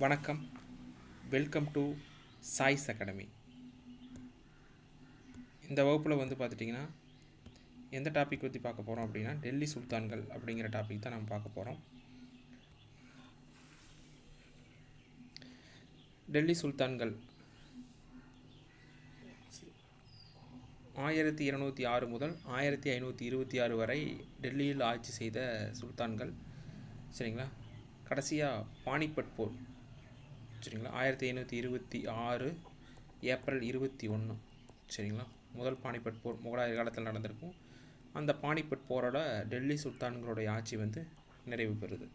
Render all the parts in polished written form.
வணக்கம். Welcome to choice academy. இந்த வகுப்பில் வந்து பார்த்துட்டிங்கன்னா எந்த டாபிக் பற்றி பார்க்க போகிறோம் அப்படின்னா டெல்லி சுல்தான்கள் அப்படிங்கிற டாபிக் தான் நம்ம பார்க்க போகிறோம். டெல்லி சுல்தான்கள் 1206 முதல் 1526 வரை டெல்லியில் ஆட்சி செய்த சுல்தான்கள். சரிங்களா. கடைசியாக பானிபட் போர். சரிங்களா. 1526 ஏப்ரல் 21. சரிங்களா. முதல் பானிபட் போர் முகலாயர் காலத்தில் நடந்திருக்கும். அந்த பானிபட் போரோட டெல்லி சுல்தான்களுடைய ஆட்சி வந்து நிறைவு பெறுது.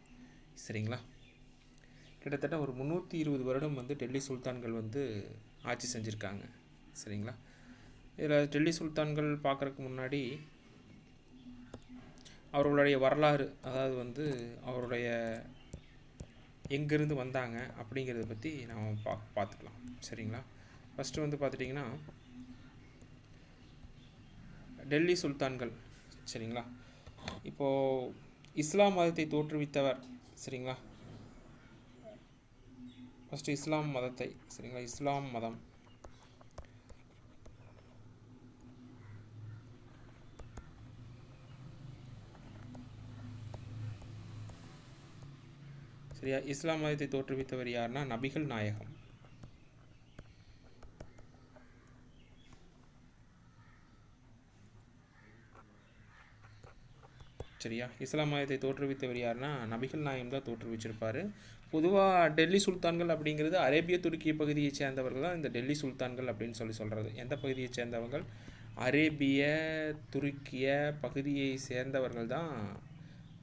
சரிங்களா. கிட்டத்தட்ட ஒரு 320 வருடம் வந்து டெல்லி சுல்தான்கள் வந்து ஆட்சி செஞ்சுருக்காங்க. சரிங்களா. இதில் டெல்லி சுல்தான்கள் பார்க்குறதுக்கு முன்னாடி அவர்களுடைய வரலாறு, அதாவது வந்து அவருடைய எங்கேருந்து வந்தாங்க அப்படிங்கிறத பற்றி நாம் பார்த்துக்கலாம். சரிங்களா. ஃபஸ்ட்டு வந்து பார்த்துட்டிங்கன்னா டெல்லி சுல்தான்கள். சரிங்களா. இப்போது இஸ்லாம் மதத்தை தோற்றுவித்தவர். சரிங்களா. ஃபஸ்ட்டு இஸ்லாம் மதத்தை, சரிங்களா, இஸ்லாம் மதம் சரியா. இஸ்லாம் மதத்தை தோற்றுவித்தவர் யாருன்னா நபிகள் நாயகம். சரியா. இஸ்லாம் மதத்தை தோற்றுவித்தவர் யாருன்னா நபிகள் நாயகம் தான் தோற்றுவிச்சிருப்பார். பொதுவாக டெல்லி சுல்தான்கள் அப்படிங்கிறது அரேபிய துருக்கிய பகுதியை சேர்ந்தவர்கள் தான் இந்த டெல்லி சுல்தான்கள் அப்படின்னு சொல்கிறது. எந்த பகுதியை சேர்ந்தவர்கள்? அரேபிய துருக்கிய பகுதியை சேர்ந்தவர்கள் தான்.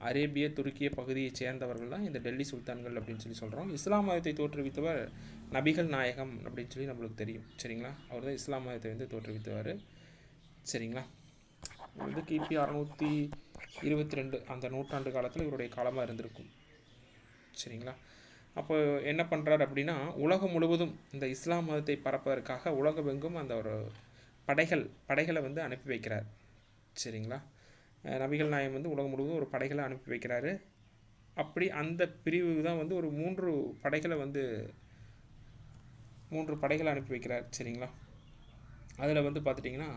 அரேபிய துருக்கிய பகுதியை சேர்ந்தவர்கள் தான் இந்த டெல்லி சுல்தான்கள் அப்படின்னு சொல்கிறோம். இஸ்லாம் மதத்தை தோற்றுவித்தவர் நபிகள் நாயகம் அப்படின்னு சொல்லி நம்மளுக்கு தெரியும். சரிங்களா. அவர் தான் இஸ்லாம் மதத்தை வந்து தோற்றுவித்தவர். சரிங்களா. வந்து கிபி 622 அந்த நூற்றாண்டு காலத்தில் இவருடைய காலமாக இருந்திருக்கும். சரிங்களா. அப்போ என்ன பண்ணுறாரு அப்படின்னா உலகம் முழுவதும் இந்த இஸ்லாம் மதத்தை பரப்பதற்காக உலகமெங்கும் அந்த ஒரு படைகளை வந்து அனுப்பி வைக்கிறார். சரிங்களா. நபிகள் நாயகம் வந்து உலகம் முழுவதும் ஒரு படைகளை அனுப்பி வைக்கிறாரு. அப்படி அந்த பிரிவு தான் வந்து ஒரு மூன்று படைகளை அனுப்பி வைக்கிறார். சரிங்களா. அதில் வந்து பார்த்துட்டிங்கன்னா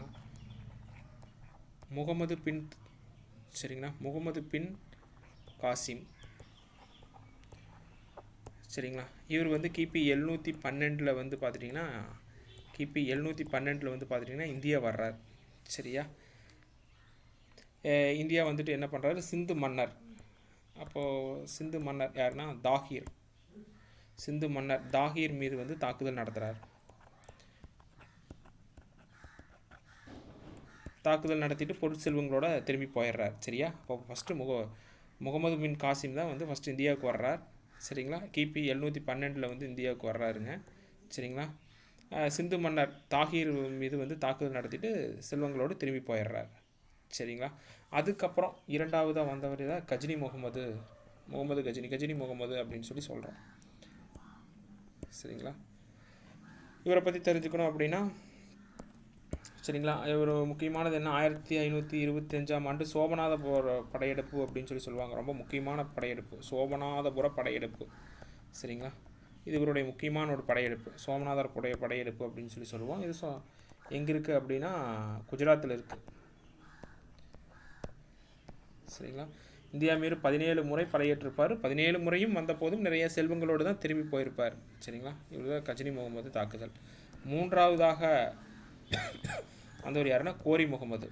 முகமது பின் காசிம். சரிங்களா. இவர் வந்து கிபி 712 வந்து பார்த்துட்டிங்கன்னா வந்து பார்த்துட்டிங்கன்னா இந்தியா வர்றார். சரியா. இந்தியா வந்துட்டு என்ன பண்ணுறாரு, சிந்து மன்னர். அப்போது சிந்து மன்னர் யாருன்னா சிந்து மன்னர் தாகீர் மீது வந்து தாக்குதல் நடத்துகிறார். தாக்குதல் நடத்திட்டு பொருட்செல்வங்களோட திரும்பி போயிடுறார். சரியா. அப்போ ஃபஸ்ட்டு முகமது பின் காசிம் தான் வந்து ஃபஸ்ட்டு இந்தியாவுக்கு வர்றார். சரிங்களா. கிபி 712 வந்து இந்தியாவுக்கு வர்றாருங்க. சரிங்களா. சிந்து மன்னர் தாகீர் மீது வந்து தாக்குதல் நடத்திட்டு செல்வங்களோடு திரும்பி போயிடுறார். சரிங்களா. அதுக்கப்புறம் இரண்டாவதாக வந்தவர் தான் கஜினி முகமது அப்படின்னு சொல்லி சொல்கிறோம். சரிங்களா. இவரை பற்றி தெரிஞ்சுக்கணும் அப்படின்னா, சரிங்களா, இவர் முக்கியமானது என்ன, 1525ஆம் ஆண்டு சோபநாதபுர படையெடுப்பு அப்படின்னு சொல்லி சொல்லுவாங்க. ரொம்ப முக்கியமான படையெடுப்பு சோபநாதபுர படையெடுப்பு. சரிங்களா. இது இவருடைய முக்கியமான ஒரு படையெடுப்பு, சோமநாதருடைய படையெடுப்பு அப்படின்னு சொல்லி சொல்லுவோம். இது எங்கே இருக்குது அப்படின்னா குஜராத்தில் இருக்குது. சரிங்களா. இந்தியா மீது 17 முறை படையேற்றிருப்பார். 17 முறையும் வந்த போதும் நிறைய செல்வங்களோடு தான் திரும்பி போயிருப்பார். சரிங்களா. இவர் தான் கஜினி முகமது தாக்குதல். மூன்றாவதாக வந்தவர் யாருன்னா கோரி முகமது.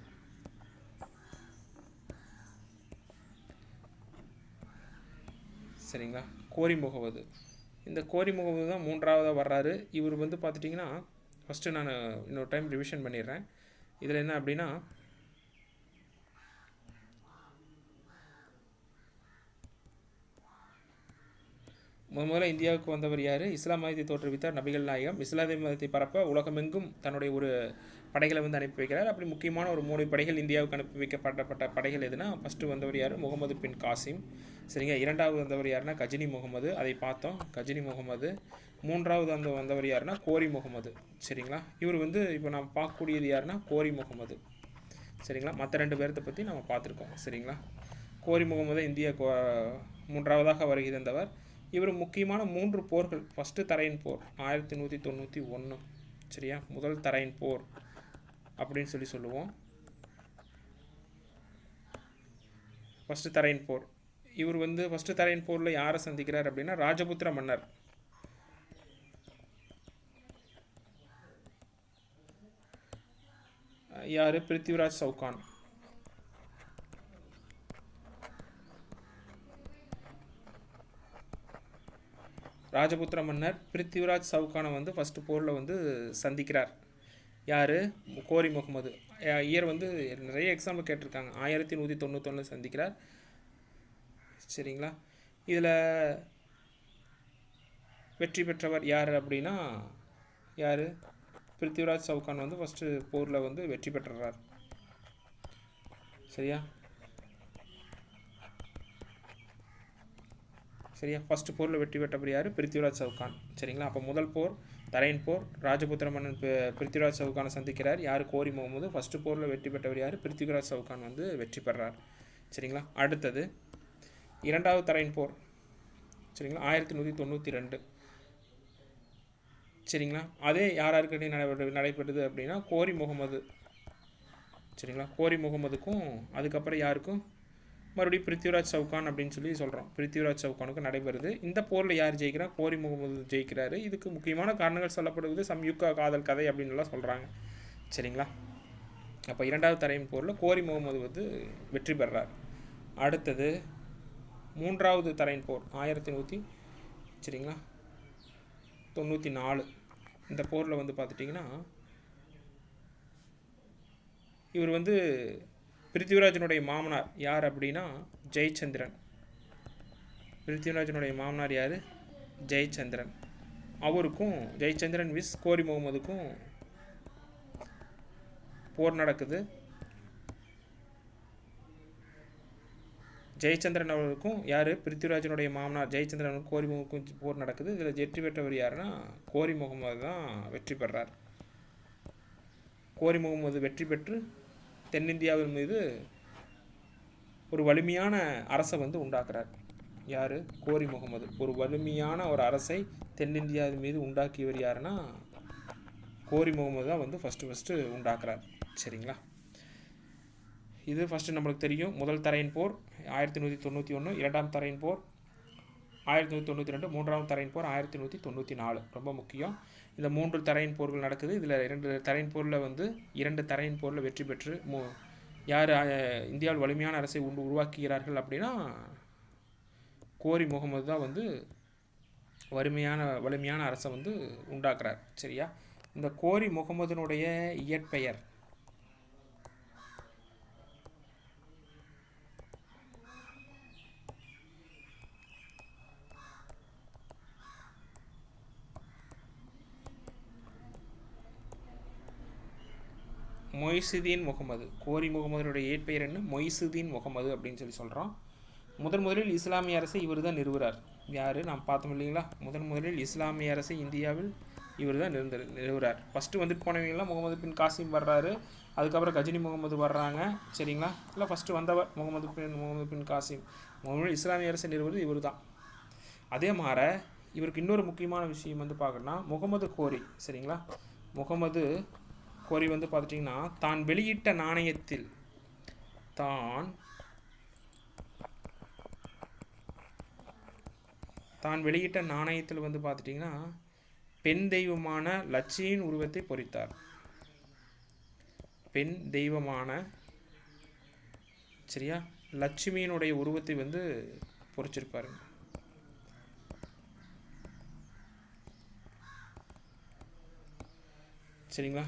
சரிங்களா. கோரி முகமது. இந்த கோரி முகமது தான் மூன்றாவதாக வர்றாரு. இவர் வந்து பார்த்துட்டிங்கன்னா ஃபஸ்ட்டு நான் இன்னொரு டைம் ரிவிஷன் பண்ணிடுறேன். இதில் என்ன அப்படின்னா முதல்ல இந்தியாவுக்கு வந்தவர் யார்? இஸ்லாம் மதத்தை தோற்றுவித்தார் நபிகள் நாயகம். இஸ்லாமிய மதத்தை பரப்ப உலகமெங்கும் தன்னுடைய ஒரு படைகளை வந்து அனுப்பி வைக்கிறார். அப்படி முக்கியமான ஒரு 3 படைகள் இந்தியாவுக்கு அனுப்பி வைக்கப்பட்ட படைகள் எதுனா, ஃபஸ்ட்டு வந்தவர் யார்? முகமது பின் காசிம். சரிங்க. இரண்டாவது வந்தவர் யாருன்னா கஜினி முகமது, அதை பார்த்தோம், கஜினி முகமது. மூன்றாவது வந்தவர் யாருன்னா கோரி முகமது. சரிங்களா. இவர் வந்து இப்போ நம்ம பார்க்கக்கூடியது யாருன்னா கோரி முகமது. சரிங்களா. மற்ற 2 பேர்த்தை பற்றி நம்ம பார்த்துருக்கோம். சரிங்களா. கோரி முகமது இந்தியா மூன்றாவதாக வருகை தந்தவர். இவர் முக்கியமான 3 போர்கள், ஃபஸ்ட்டு தரையின் போர் 1191, சரியா, முதல் தரையின் போர் அப்படின்னு சொல்லுவோம். ஃபஸ்ட்டு தரையின் போர். இவர் வந்து ஃபஸ்ட்டு தரையின் போரில் யாரை சந்திக்கிறார் அப்படின்னா ராஜபுத்திர மன்னர். யார்? பிருத்திவிராஜ் சவுகான். ராஜபுத்திர மன்னர் பிருத்திவிராஜ் சவுகானை வந்து ஃபஸ்ட்டு போரில் வந்து சந்திக்கிறார். யார்? கோரி முகமது. இயர் வந்து நிறைய எக்ஸாம்பிள் கேட்டிருக்காங்க. 1191 சந்திக்கிறார். சரிங்களா? இதில் வெற்றி பெற்றவர் யார் அப்படின்னா யார்? பிருத்திவிராஜ் சவுகான் வந்து ஃபஸ்ட்டு போரில் வந்து வெற்றி பெற்றுறார். சரியா? ஃபஸ்ட்டு போரில் வெற்றி பெற்றவர் யார்? பிருத்திவிராஜ் சவுகான். சரிங்களா? அப்போ முதல் போர் தரையின் போர், ராஜபுத்திர மன்னன் பிருத்திவிராஜ் சவுகானை சந்திக்கிறார். யார்? கோரி முகமது. ஃபஸ்ட்டு போரில் வெற்றி பெற்றவர் யார்? பிருத்திவிராஜ் சவுகான் வந்து வெற்றி பெறார். சரிங்களா? அடுத்தது இரண்டாவது தரையின் போர். சரிங்களா? 1192. சரிங்களா? அதே யாராருக்கிட்டையும் நடைபெறுது அப்படின்னா கோரி முகமது. சரிங்களா? கோரி முகமதுக்கும் அதுக்கப்புறம் யாருக்கும் மறுபடியும் பிருத்திவிராஜ் சவுகான் அப்படின்னு சொல்கிறோம். பிருத்திவிராஜ் சவுகானுக்கு நடைபெறுது. இந்த போரில் யார் ஜெயிக்கிறா? கோரி முகமது ஜெயிக்கிறாரு. இதுக்கு முக்கியமான காரணங்கள் சொல்லப்படுவது சம்யுக்தா காதல் கதை அப்படின்லாம் சொல்கிறாங்க. சரிங்களா? அப்போ இரண்டாவது தரையின் போரில் கோரி முகமது வந்து வெற்றி பெறார். அடுத்தது மூன்றாவது தரையின் போர் 1194. இந்த போரில் வந்து பார்த்துட்டிங்கன்னா இவர் வந்து பிருத்திவிராஜனுடைய மாமனார் யார் அப்படின்னா ஜெயச்சந்திரன். பிருத்திவிராஜனுடைய மாமனார் யார்? ஜெயச்சந்திரன். அவருக்கும் ஜெயச்சந்திரன் விஸ் கோரி முகமதுக்கும் போர் நடக்குது. ஜெயச்சந்திரன் அவர்களுக்கும் யார்? பிருத்திவிராஜனுடைய மாமனார் ஜெயச்சந்திரனுக்கும் கோரி முகமதுக்கும் போர் நடக்குது. இதில் வெற்றி பெற்றவர் யாருன்னா கோரி முகமது தான் வெற்றி பெறார். கோரி முகமது வெற்றி பெற்று தென்னிந்தியாவின் மீது ஒரு வலிமையான அரசை வந்து உண்டாக்குறார். யார்? கோரி முகமது ஒரு வலிமையான ஒரு அரசை தென்னிந்தியாவின் மீது உண்டாக்கியவர் யாருன்னா கோரி முகமது தான் வந்து ஃபஸ்ட்டு உண்டாக்குறார். சரிங்களா? இது ஃபஸ்ட்டு நம்மளுக்கு தெரியும். முதல் தரையின் போர் 1191, இரண்டாம் தரையின் போர் 1192, மூன்றாம் தரையின் போர் 1194. ரொம்ப முக்கியம். இந்த 3 தரையின் போர்கள் நடக்குது. இதில் 2 தரையின் போரில் வந்து 2 தரையின் போரில் வெற்றி பெற்று யார் இந்தியாவில் வலிமையான அரசை உருவாக்குகிறார்கள் அப்படின்னா கோரி முகமது தான் வந்து வலிமையான அரசை வந்து உண்டாக்குறார். சரியா? இந்த கோரி முகமதுனுடைய இயற்பெயர் மொய்சுதீன் முகமது. கோரி முகமதுடைய இயற்பெயர் என்ன? மொய்சுதீன் முகமது அப்படின்னு சொல்கிறோம். முதலில் இஸ்லாமிய அரசை இவர் தான் நிறுவுறார். யார்? நாம் பார்த்தோம் இல்லைங்களா? முதலில் இஸ்லாமிய அரசை இந்தியாவில் இவர் தான் நிறுவுறார். ஃபஸ்ட்டு வந்துட்டு போனவங்களாம் முகமது பின் காசிம் வர்றாரு. அதுக்கப்புறம் கஜினி முகமது வர்றாங்க. சரிங்களா? இல்லை ஃபஸ்ட்டு வந்தவர் முகமது பின் காசிம். முதலில் இஸ்லாமிய அரசை நிறுவுறது இவர் தான். அதே மாதிரி இவருக்கு இன்னொரு முக்கியமான விஷயம் வந்து பார்க்கணும்னா முகமது கோரி. சரிங்களா? முகமது கோரி வந்து பார்த்துட்டிங்கன்னா தான் வெளியிட்ட நாணயத்தில் வந்து பார்த்துட்டிங்கன்னா பெண் தெய்வமான லட்சுமியின் உருவத்தை பொறித்தார். பெண் தெய்வமான சரியா லட்சுமியினுடைய உருவத்தை வந்து பொறிச்சிருப்பாரு. சரிங்களா?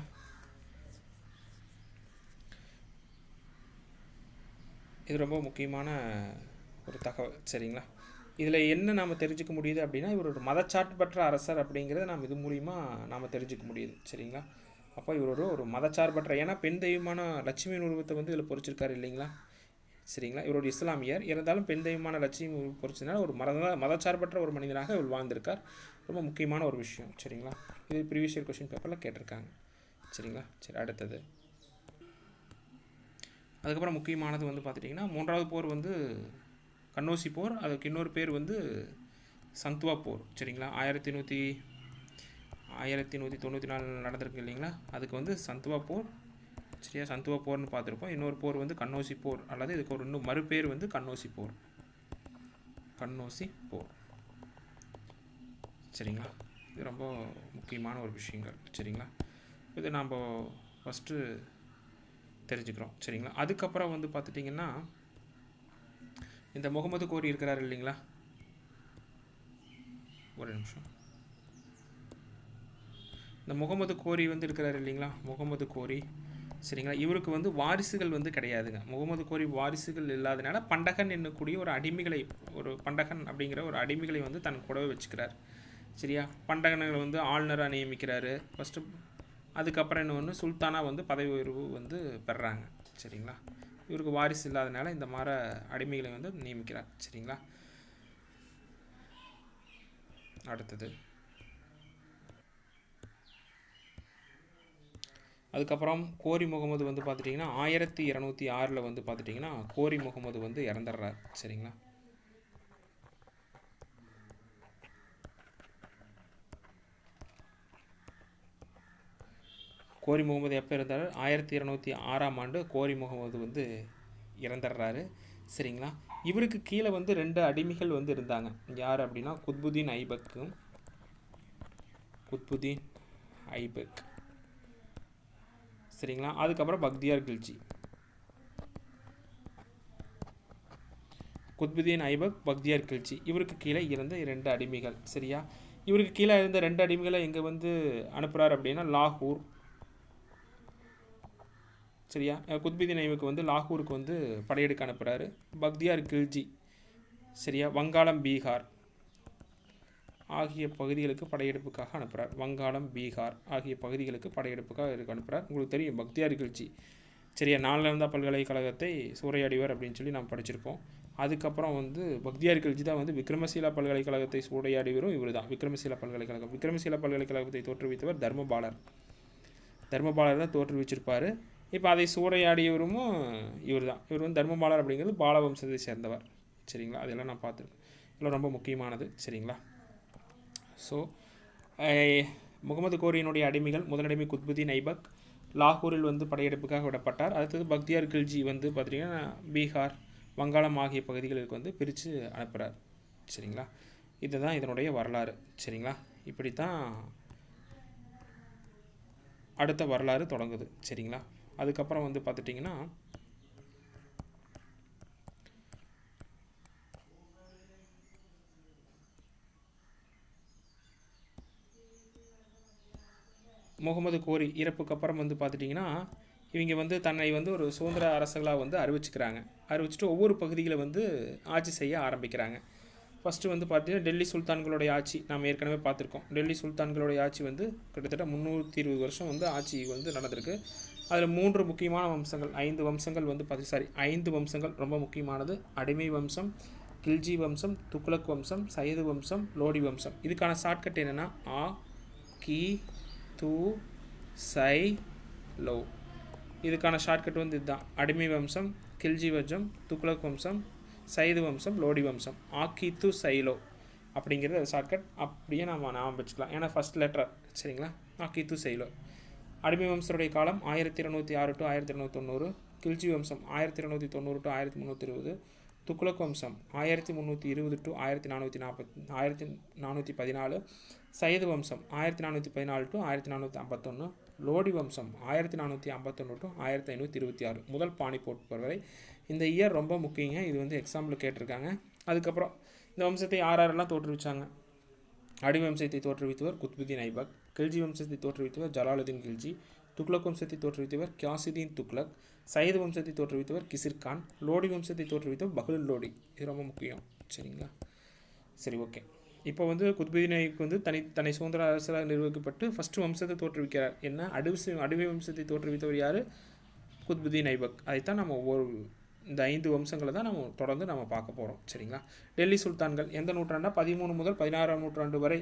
இது ரொம்ப முக்கியமான ஒரு தகவல். சரிங்களா? இதில் என்ன நாம் தெரிஞ்சுக்க முடியுது அப்படின்னா இவர் ஒரு மதச்சார்பற்ற அரசர் அப்படிங்கிறத நாம் இது மூலிமா நாம் தெரிஞ்சுக்க முடியுது. சரிங்களா? அப்போ இவர் ஒரு மதச்சார்பற்ற, ஏன்னா பெண் தெய்வமான லட்சுமியின் உருவத்தை வந்து இதில் பொறிச்சிருக்காரு இல்லைங்களா? சரிங்களா? இவர் ஒரு இஸ்லாமியர், இருந்தாலும் பெண் தெய்வமான லட்சுமி பொறிச்சதுனால ஒரு மதச்சார்பற்ற ஒரு மனிதனாக இவர் வாழ்ந்திருக்கார். ரொம்ப முக்கியமான ஒரு விஷயம். சரிங்களா? இது ப்ரீவியஸ் இயர் கொஸ்டின் பேப்பரில் கேட்டிருக்காங்க. சரிங்களா? சரி, அடுத்தது அதுக்கப்புறம் முக்கியமானது வந்து பார்த்துட்டிங்கன்னா மூன்றாவது போர் வந்து கன்னௌசி போர். அதுக்கு இன்னொரு பேர் வந்து சந்துவா போர். சரிங்களா, 1194 நடந்திருக்கு இல்லைங்களா, அதுக்கு வந்து சந்துவா போர். சரியா, சந்துவா போர்னு பார்த்துருப்போம். இன்னொரு போர் வந்து கன்னௌசி போர், அல்லது இதுக்கு ஒரு இன்னும் மறுபேர் வந்து கன்னௌசி போர். கன்னௌசி போர். சரிங்களா, இது ரொம்ப முக்கியமான ஒரு விஷயங்கள். சரிங்களா, இது நாம் ஃபஸ்ட்டு தெரிஞ்சுக்கிறோம். சரிங்களா, அதுக்கப்புறம் வந்து பார்த்துட்டிங்கன்னா இந்த முகமது கோரி இருக்கிறார் இல்லைங்களா, ஒரு நிமிஷம். இந்த முகமது கோரி வந்து இருக்கிறார் இல்லைங்களா, முகமது கோரி. சரிங்களா, இவருக்கு வந்து வாரிசுகள் வந்து கிடையாதுங்க. முகமது கோரி வாரிசுகள் இல்லாதனால பண்டகன் என்னக்கூடிய ஒரு அடிமைகளை, ஒரு பண்டகன் அப்படிங்கிற ஒரு அடிமைகளை வந்து தன் கூடவே வச்சுக்கிறார். சரியா, பண்டகனை வந்து ஆளுநராக நியமிக்கிறாரு ஃபஸ்ட்டு. அதுக்கப்புறம் என்ன ஒன்று, சுல்தானாக வந்து பதவி உயர்வு வந்து பெறாங்க. சரிங்களா, இவருக்கு வாரிசு இல்லாதனால இந்த மாதிரி அடிமைகளை வந்து நியமிக்கிறார். சரிங்களா, அடுத்தது அதுக்கப்புறம் கோரி முகமது வந்து பார்த்துட்டிங்கன்னா 1206 வந்து பார்த்துட்டிங்கன்னா கோரி முகமது வந்து இறந்துடுறார். சரிங்களா, கோரி முகமது எப்போ இருந்தார், 1206 கோரி முகமது வந்து இறந்துடுறாரு. சரிங்களா, இவருக்கு கீழே வந்து 2 அடிமைகள் வந்து இருந்தாங்க. யார் அப்படின்னா குத்புதீன் ஐபக்கும், குத்புதீன் ஐபக். சரிங்களா, அதுக்கப்புறம் பக்தியார் கில்ஜி. குத்புதீன் ஐபக், பக்தியார் கில்ஜி, இவருக்கு கீழே இருந்த 2 அடிமைகள். சரியா, இவருக்கு கீழே இருந்த 2 அடிமைகளை எங்கே வந்து அனுப்புகிறார் அப்படின்னா லாகூர். சரியா, குத்புதீன் ஐபக் வந்து லாகூருக்கு வந்து படையெடுக்க அனுப்புகிறாரு. பக்தியார் கில்ஜி சரியா வங்காளம், பீகார் ஆகிய பகுதிகளுக்கு படையெடுப்புக்காக அனுப்புகிறார். வங்காளம், பீகார் ஆகிய பகுதிகளுக்கு படையெடுப்புக்காக அனுப்புகிறார். உங்களுக்கு தெரியும் பக்தியார் கில்ஜி. சரியா, நாலந்தா பல்கலைக்கழகத்தை சூறையாடிவர் அப்படின்னு சொல்லி நாம் படிச்சிருப்போம். அதுக்கப்புறம் வந்து பக்தியார் கில்ஜி தான் வந்து விக்ரமசீலா பல்கலைக்கழகத்தை சூறையாடிவரும் இவர் தான். விக்ரமசீலா பல்கலைக்கழகம், விக்ரமசீலா பல்கலைக்கழகத்தை தோற்றுவித்தவர் தர்மபாலர். தர்மபாலர் தான் தோற்றுவிச்சிருப்பார். இப்போ அதை சூறையாடியவரும் இவர் தான். இவர் வந்து தர்மபாலர் அப்படிங்கிறது பால வம்சத்தை சேர்ந்தவர். சரிங்களா, அதெல்லாம் நான் பார்த்துருக்கேன். இதெல்லாம் ரொம்ப முக்கியமானது. சரிங்களா, ஸோ முகமது கோரியினுடைய அடிமைகள், முதலடிமை குத்புதீன் ஐபக் லாகூரில் வந்து படையெடுப்புக்காக விடப்பட்டார். அடுத்தது பக்தியார் கில்ஜி வந்து பார்த்திங்கன்னா பீகார், வங்காளம் ஆகிய பகுதிகளுக்கு வந்து பிரித்து அனுப்புகிறார். சரிங்களா, இதுதான் இதனுடைய வரலாறு. சரிங்களா, இப்படித்தான் அடுத்த வரலாறு தொடங்குது. சரிங்களா, அதுக்கப்புறம் வந்து பார்த்துட்டிங்கன்னா முகமது கோரி இறப்புக்கு அப்புறம் வந்து பார்த்துட்டிங்கன்னா இவங்க வந்து தன்னை வந்து ஒரு சுதந்திர அரசுகளாக வந்து அறிவிச்சுக்கிறாங்க. அறிவிச்சிட்டு ஒவ்வொரு பகுதிகளை வந்து ஆட்சி செய்ய ஆரம்பிக்கிறாங்க. ஃபஸ்ட்டு வந்து பார்த்திங்கன்னா டெல்லி சுல்தான்களுடைய ஆட்சி நாம் ஏற்கனவே பார்த்துருக்கோம். டெல்லி சுல்தான்களுடைய ஆட்சி வந்து கிட்டத்தட்ட 320 வருஷம் வந்து ஆட்சி வந்து நடந்திருக்கு. அதில் 3 முக்கியமான வம்சங்கள், 5 வம்சங்கள் வந்து 5 வம்சங்கள் ரொம்ப முக்கியமானது. அடிமை வம்சம், கில்ஜி வம்சம், துக்ளக் வம்சம், சையது வம்சம், லோடி வம்சம். இதுக்கான ஷார்ட்கட் என்னென்னா ஆ, கி, து, சை, லோ. இதுக்கான ஷார்ட்கட் வந்து இதுதான். அடிமை வம்சம், கில்ஜி வம்சம், துக்ளக் வம்சம், சைது வம்சம், லோடி வம்சம். ஆக்கித்து சைலோ அப்படிங்கிறது ஷார்ட்கட். அப்படியே நம்ம ஞாபகம் வச்சுக்கலாம், ஏன்னா ஃபஸ்ட் லெட்டர். சரிங்களா, ஆக்கித்து சைலோ. அடிமை வம்சருடைய காலம் 1206 to 1290. கில்ஜி வம்சம் 1290 to 1320. துக்ளக் வம்சம் 1320 to 1414. சையது வம்சம் 1414 to 1451. லோடி வம்சம் 1451 to 1526. முதல் பானிபட் போர் வரை. இந்த இயர் ரொம்ப முக்கியங்க, இது வந்து எக்ஸாம்பிள் கேட்டிருக்காங்க. அதுக்கப்புறம் இந்த வம்சத்தை யாரெல்லாம் தோற்றுவிச்சாங்க? அடிமை வம்சத்தை தோற்றுவித்தவர் குத்புதீன் ஐபக், கில்ஜி வம்சத்தை தோற்றுவித்தவர் ஜலாலுதீன் கில்ஜி, துக்ளக் வம்சத்தை தோற்றுவித்தவர் கியாசுதீன் துக்ளக், சையது வம்சத்தை தோற்றுவித்தவர் கிசிர் கான், லோடி வம்சத்தை தோற்றுவித்தவர் பஹ்லுல் லோடி. இது ரொம்ப முக்கியம். சரிங்களா, சரி, ஓகே. இப்போ வந்து குத்புதீன் ஐபக் வந்து தன்னை சுதந்திர அரசாக நிர்வகிக்கப்பட்டு ஃபஸ்ட்டு வம்சத்தை தோற்றுவிக்கிறார். என்ன அடிமை வம்சத்தை தோற்றுவித்தவர் யார்? குத்புதீன் ஐபக். அதைத்தான் நம்ம ஒவ்வொரு இந்த 5 வம்சங்களை தான் நம்ம தொடர்ந்து நம்ம பார்க்க போகிறோம். சரிங்களா, டெல்லி சுல்தான்கள் எந்த நூற்றாண்டா 13 முதல் 16ஆம் நூற்றாண்டு வரை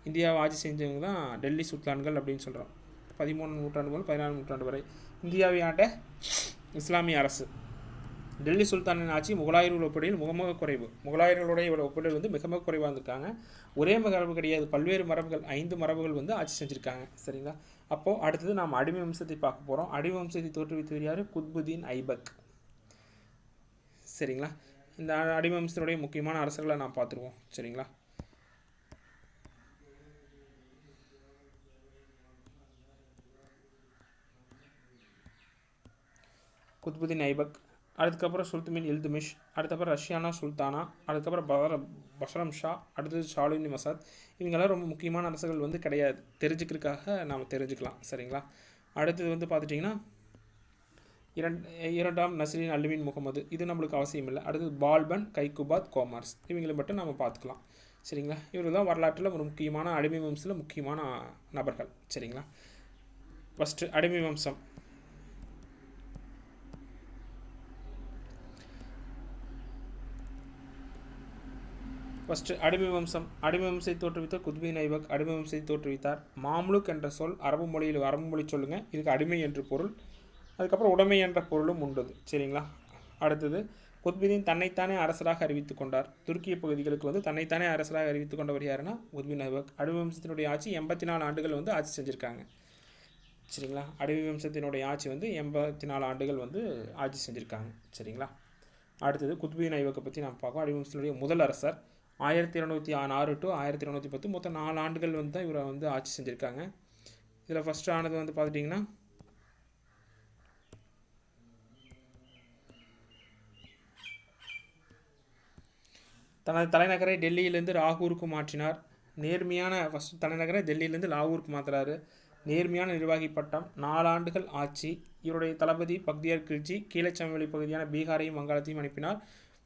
இந்தியாவை ஆட்சி செஞ்சவங்க தான் டெல்லி சுல்தான்கள் அப்படின்னு சொல்கிறோம். 13 நூற்றாண்டு முதல் 16ஆம் நூற்றாண்டு வரை இந்தியாவை ஆண்ட இஸ்லாமிய அரசு. டெல்லி சுல்தானின் ஆட்சி முகலாயர்கள் ஒப்பீடில் மிக குறைவு. முகலாயர்களுடைய ஒப்பீடில் வந்து மிக குறைவாக இருந்திருக்காங்க. ஒரே மரபு கிடையாது, பல்வேறு மரபுகள், 5 மரபுகள் வந்து ஆட்சி செஞ்சுருக்காங்க. சரிங்களா? அப்போது அடுத்தது நாம் அடிமை வம்சத்தை பார்க்க போகிறோம். அடிமை வம்சத்தை தோற்றுவித்தவர் யார்? குத்புதீன் ஐபக். சரிங்களா? இந்த அடிமை வம்சத்தினுடைய முக்கியமான அரசர்களை நாம் பார்த்துருவோம். சரிங்களா? குத்புதீன் ஐபக், அதுக்கப்புறம் சுல்துமின் இல்துமிஷ், அதுக்கப்புறம் ரஷ்யானா சுல்தானா, அதுக்கப்புறம் பஷரம் ஷா, அடுத்தது ஷாலினி மசாத். இவங்கெல்லாம் ரொம்ப முக்கியமான அரசர்கள் வந்து கிடையாது, தெரிஞ்சுக்கிறதுக்காக நாம் தெரிஞ்சுக்கலாம். சரிங்களா? அடுத்தது வந்து பார்த்துட்டிங்கன்னா இரண்டாம் நஸ்ரின் அல்வின் முகமது, இது நம்மளுக்கு அவசியம் இல்லை. அடுத்தது பால்பன், கைகுபாத், கோமார்ஸ், இவங்களை மட்டும் நம்ம பார்த்துக்கலாம். சரிங்களா? இவர்கள் தான் வரலாற்றில் ஒரு முக்கியமான அடிமை வம்சத்தில் முக்கியமான நபர்கள். சரிங்களா? ஃபஸ்ட்டு அடிமை வம்சம். ஃபஸ்ட்டு அடிமை வம்சம். அடிமை வம்சத்தை தோற்றுவித்த குத்புதீன் ஐபக் அடிமை வம்சத்தை தோற்றுவித்தார். மாம்லுக் என்ற சொல் அரபு மொழி சொல்லுங்க, இதுக்கு அடிமை என்று பொருள். அதுக்கப்புறம் உடைமை என்ற பொருளும் உண்டது. சரிங்களா? அடுத்தது குத்புதீன் தன்னைத்தானே அரசராக அறிவித்து கொண்டார். துருக்கிய பகுதிகளுக்கு வந்து தன்னைத்தானே அரசராக அறிவித்து கொண்டவர் யாருன்னா குத்புதீன் ஐபக். அடிமை வம்சத்தினுடைய ஆட்சி 84 ஆண்டுகள் வந்து ஆட்சி செஞ்சுருக்காங்க. சரிங்களா? அடிமை வம்சத்தினுடைய ஆட்சி வந்து 84 ஆண்டுகள் வந்து ஆட்சி செஞ்சுருக்காங்க. சரிங்களா? அடுத்தது குத்புதீன் ஐபக்கை பற்றி நாம் பார்ப்போம். அடிமை வம்சத்தினுடைய முதல் அரசர் 1206 to 1210, மொத்தம் 4 ஆண்டுகள் வந்து தான் இவரை வந்து ஆட்சி செஞ்சுருக்காங்க. இதில் ஃபஸ்ட்டு ஆனது வந்து பார்த்துட்டிங்கன்னா தனது தலைநகரை டெல்லியிலேருந்து லாகூருக்கு மாற்றினார். நேர்மையான ஃபஸ்ட்டு தலைநகரை டெல்லியிலேருந்து லாகூருக்கு மாற்றுறாரு. நேர்மையான நிர்வாகி பட்டம், 4 ஆண்டுகள் ஆட்சி. இவருடைய தளபதி பக்தியார் கில்ஜி கீழே சமவெளி பகுதியான பீகாரையும் வங்காளத்தையும் அனுப்பினார்.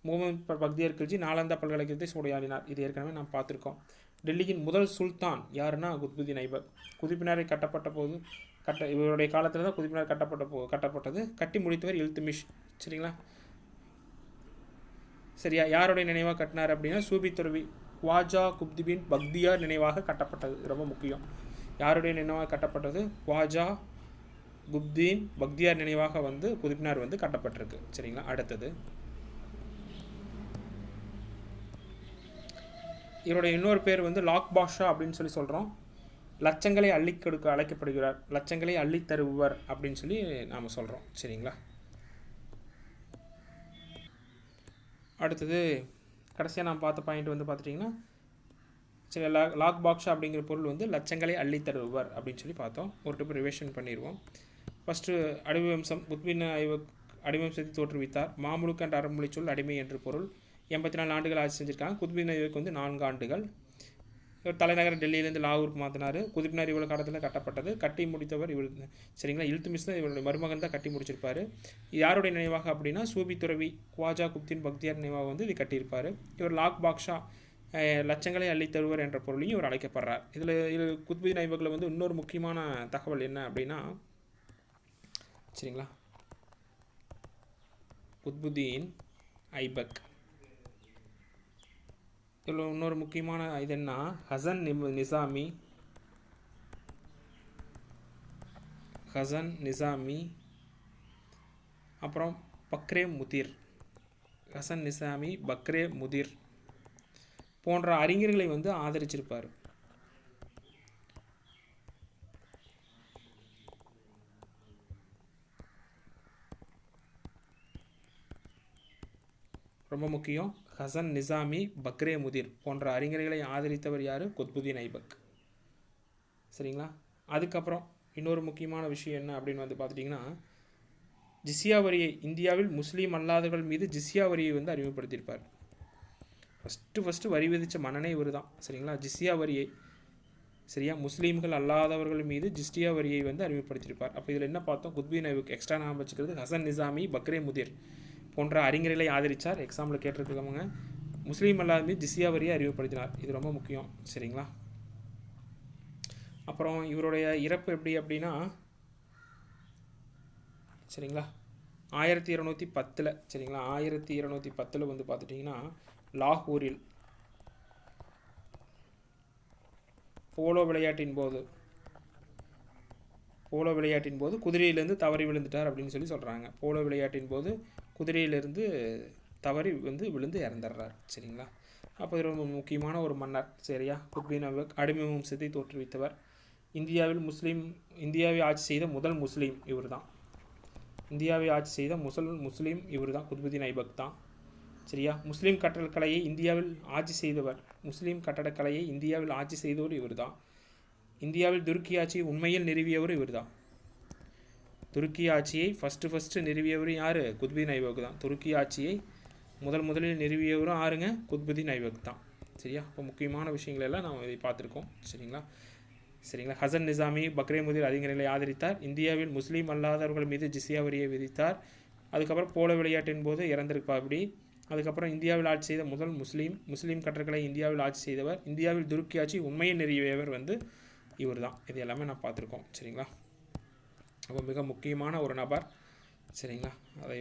முகமது பக்தியார் கில்ஜி நாலந்தா பல்கலைக்கழகத்தை சூறையாடினார். இது ஏற்கனவே நாம் பார்த்துருக்கோம். டெல்லியின் முதல் சுல்தான் யாருன்னா குத்புதீன் ஐபக். குதிப்பினாரை கட்டப்பட்ட போது இவருடைய காலத்தில் தான் குதிப்பினார் கட்டப்பட்டது. கட்டி முடித்தவர் இல்துமிஷ். சரிங்களா? சரியா? யாருடைய நினைவாக கட்டினார் அப்படின்னா சூபி துறவி குவாஜா குத்புதீன் பக்தியார் நினைவாக கட்டப்பட்டது. ரொம்ப முக்கியம். யாருடைய நினைவாக கட்டப்பட்டது? குவாஜா குத்புதீன் பக்தியார் நினைவாக வந்து குதுப்பினார் வந்து கட்டப்பட்டிருக்கு. சரிங்களா? அடுத்தது இவருடைய இன்னொரு பேர் வந்து லாக் பாஷா அப்படின்னு சொல்லி சொல்கிறோம். லட்சங்களை அள்ளி கொடுக்க அழைக்கப்படுகிறார். லட்சங்களை அள்ளி தருவர் அப்படின்னு சொல்லி நாம் சொல்கிறோம். சரிங்களா? அடுத்தது கடைசியாக நாம் பார்த்த பாயிண்ட் வந்து பார்த்துட்டிங்கன்னா சரி, லாக் பாக்ஷா அப்படிங்கிற பொருள் வந்து லட்சங்களை அள்ளி தருவர் அப்படின்னு சொல்லி பார்த்தோம். ஒரு டைப் ரிவிஷன் பண்ணிடுவோம். ஃபஸ்ட்டு அடிமை வம்சம். குத்புதீன் ஐபக் அடிமை வம்சத்தை தோற்றுவித்தார். மாமுலுக் என்ற அரபு சொல் அடிமை என்று பொருள். 84 ஆண்டுகள் ஆட்சி செஞ்சுருக்காங்க. குத்புதீன் ஐபக் வந்து 4 ஆண்டுகள். இவர் தலைநகர் டெல்லியிலேருந்து லாகூருக்கு மாற்றினார். குதுப்பினார் இவ்வளோ காலத்தில் கட்டப்பட்டது. கட்டி முடித்தவர் இவர். சரிங்களா? இல்துமிஷ் தான் இவருடைய மருமகன் தான் கட்டி முடிச்சிருப்பார். யாருடைய நினைவாக அப்படின்னா சூபி துறவி குவாஜா குப்தீன் பக்தியார் நினைவாக வந்து இது கட்டியிருப்பார். இவர் லாக் பாக்ஷா லட்சங்களை அள்ளி தருவர் என்ற பொருளையும் இவர் அழைக்கப்படுறார். இதில் குத்புதீன் ஐபக்கில் வந்து இன்னொரு முக்கியமான தகவல் என்ன அப்படின்னா சரிங்களா, குத்புதீன் ஐபக் இதில் இன்னொரு முக்கியமான இது என்ன, ஹசன் நிசாமி அப்புறம் பக்ரே முதிர், ஹசன் நிசாமி பக்ரே முதிர் போன்ற அறிஞர்களை வந்து ஆதரிச்சிருப்பார். ரொம்ப முக்கியம். ஹசன் நிசாமி பக்ரே முதிர் போன்ற அறிஞர்களை ஆதரித்தவர் யார்? குத்புதீன் ஐபக். சரிங்களா? அதுக்கப்புறம் இன்னொரு முக்கியமான விஷயம் என்ன அப்படின்னு வந்து பார்த்துட்டிங்கன்னா, ஜிஸ்யா வரியை இந்தியாவில் முஸ்லீம் அல்லாதவர்கள் மீது ஜிஸ்யா வரியை வந்து அறிமுகப்படுத்தியிருப்பார். ஃபஸ்ட்டு வரி விதித்த மன்னனே இவர் தான். சரிங்களா? ஜிஸ்யா வரியை சரியா முஸ்லீம்கள் அல்லாதவர்கள் மீது ஜிஸ்யா வரியை வந்து அறிமுகப்படுத்தியிருப்பார். அப்போ இதில் என்ன பார்த்தோம்? குத்புதீன் ஐபக் எக்ஸ்ட்ரா நாம் வச்சுக்கிறது ஹசன் நிசாமி பக்ரே முதிர் போன்ற அறிஞர்களை ஆதரித்தார். எக்ஸாம்பிள் கேட்டிருக்கவங்க முஸ்லீம் அல்லாத மீது ஜிஸ்யா வரியை அறிமுகப்படுத்தினார். இது ரொம்ப முக்கியம். சரிங்களா? அப்புறம் இவருடைய இறப்பு எப்படி அப்படின்னா சரிங்களா 1210 சரிங்களா 1210 வந்து பார்த்துட்டிங்கன்னா லாகூரில் போலோ விளையாட்டின் போது குதிரையிலேருந்து தவறி விழுந்துட்டார் அப்படின்னு சொல்லி சொல்கிறாங்க. போலோ விளையாட்டின் போது குதிரையிலிருந்து தவறி விழுந்து இறந்துடுறார். சரிங்களா? அப்போ இது ரொம்ப முக்கியமான ஒரு மன்னர். சரியா? குத்புதீன் ஐபக் அடிமை வம்சத்தை தோற்றுவித்தவர். இந்தியாவை ஆட்சி செய்த முதல் முஸ்லீம் இவர் தான். இந்தியாவை ஆட்சி செய்த முஸ்லீம் இவர் தான், குத்புதீன் ஐபக் தான். சரியா? முஸ்லீம் கட்டடக்கலையை இந்தியாவில் ஆட்சி செய்தவர் இவர் தான். இந்தியாவில் துருக்கி ஆட்சியை உண்மையில் நிறுவியவர் இவர் தான். துருக்கி ஆட்சியை ஃபஸ்ட்டு நிறுவியவர் யார்? குத்புதீன் ஐபக் தான். துருக்கி ஆட்சியை முதலில் நிறுவியவரும் யாருங்க? குத்புதீன் ஐபக் தான். சரியா? இப்போ முக்கியமான விஷயங்கள் எல்லாம் நாம் இதை பார்த்துருக்கோம். சரிங்களா? ஹசன் நிசாமி பக்ரேமுதீர் அறிஞர்களை ஆதரித்தார். இந்தியாவில் முஸ்லீம் அல்லாதவர்கள் மீது ஜிஸ்யா வரியை விதித்தார். அதுக்கப்புறம் போல விளையாட்டின் போது இறந்திருப்பா. அப்படி அதுக்கப்புறம் இந்தியாவில் ஆட்சி செய்த முதல் முஸ்லீம் கட்டடக்கலை இந்தியாவில் ஆட்சி செய்தவர். இந்தியாவில் துருக்கி ஆட்சி உண்மையை நிறுவியவர் இவர் தான். இது எல்லாமே நான் பார்த்துருக்கோம். சரிங்களா? அப்போ மிக முக்கியமான ஒரு நபர். சரிங்களா? அதை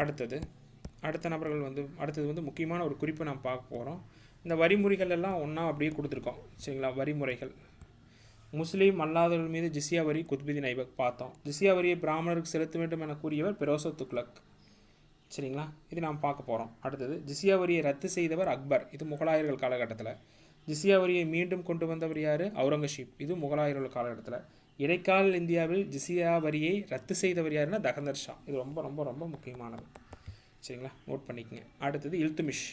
அடுத்த நபர்கள் அடுத்தது முக்கியமான ஒரு குறிப்பை நாம் பார்க்க போகிறோம். இந்த வரிமுறைகள் எல்லாம் ஒன்றா அப்படியே கொடுத்துருக்கோம். சரிங்களா? வரிமுறைகள். முஸ்லீம் அல்லாதவர்கள் மீது ஜிஸ்யா வரி குத்புதீன் ஐபக் பார்த்தோம். ஜிஸ்யா வரியை பிராமணருக்கு செலுத்த வேண்டும் என கூறியவர் பெரோசோ துக்ளக். சரிங்களா? இது நாம் பார்க்க போகிறோம். அடுத்தது ஜிஸ்யா வரியை ரத்து செய்தவர் அக்பர். இது முகலாயர்கள் காலகட்டத்தில். ஜிஸ்யா வரியை மீண்டும் கொண்டு வந்தவர் யார்? அவுரங்கசீப். இது முகலாயர்கள் காலகட்டத்தில். இடைக்கால இந்தியாவில் ஜிஸ்யா வரியை ரத்து செய்தவர் யாருன்னா தகந்தர் ஷா. இது ரொம்ப ரொம்ப ரொம்ப முக்கியமானது. சரிங்களா? நோட் பண்ணிக்கங்க. அடுத்தது இல்துமிஷ்.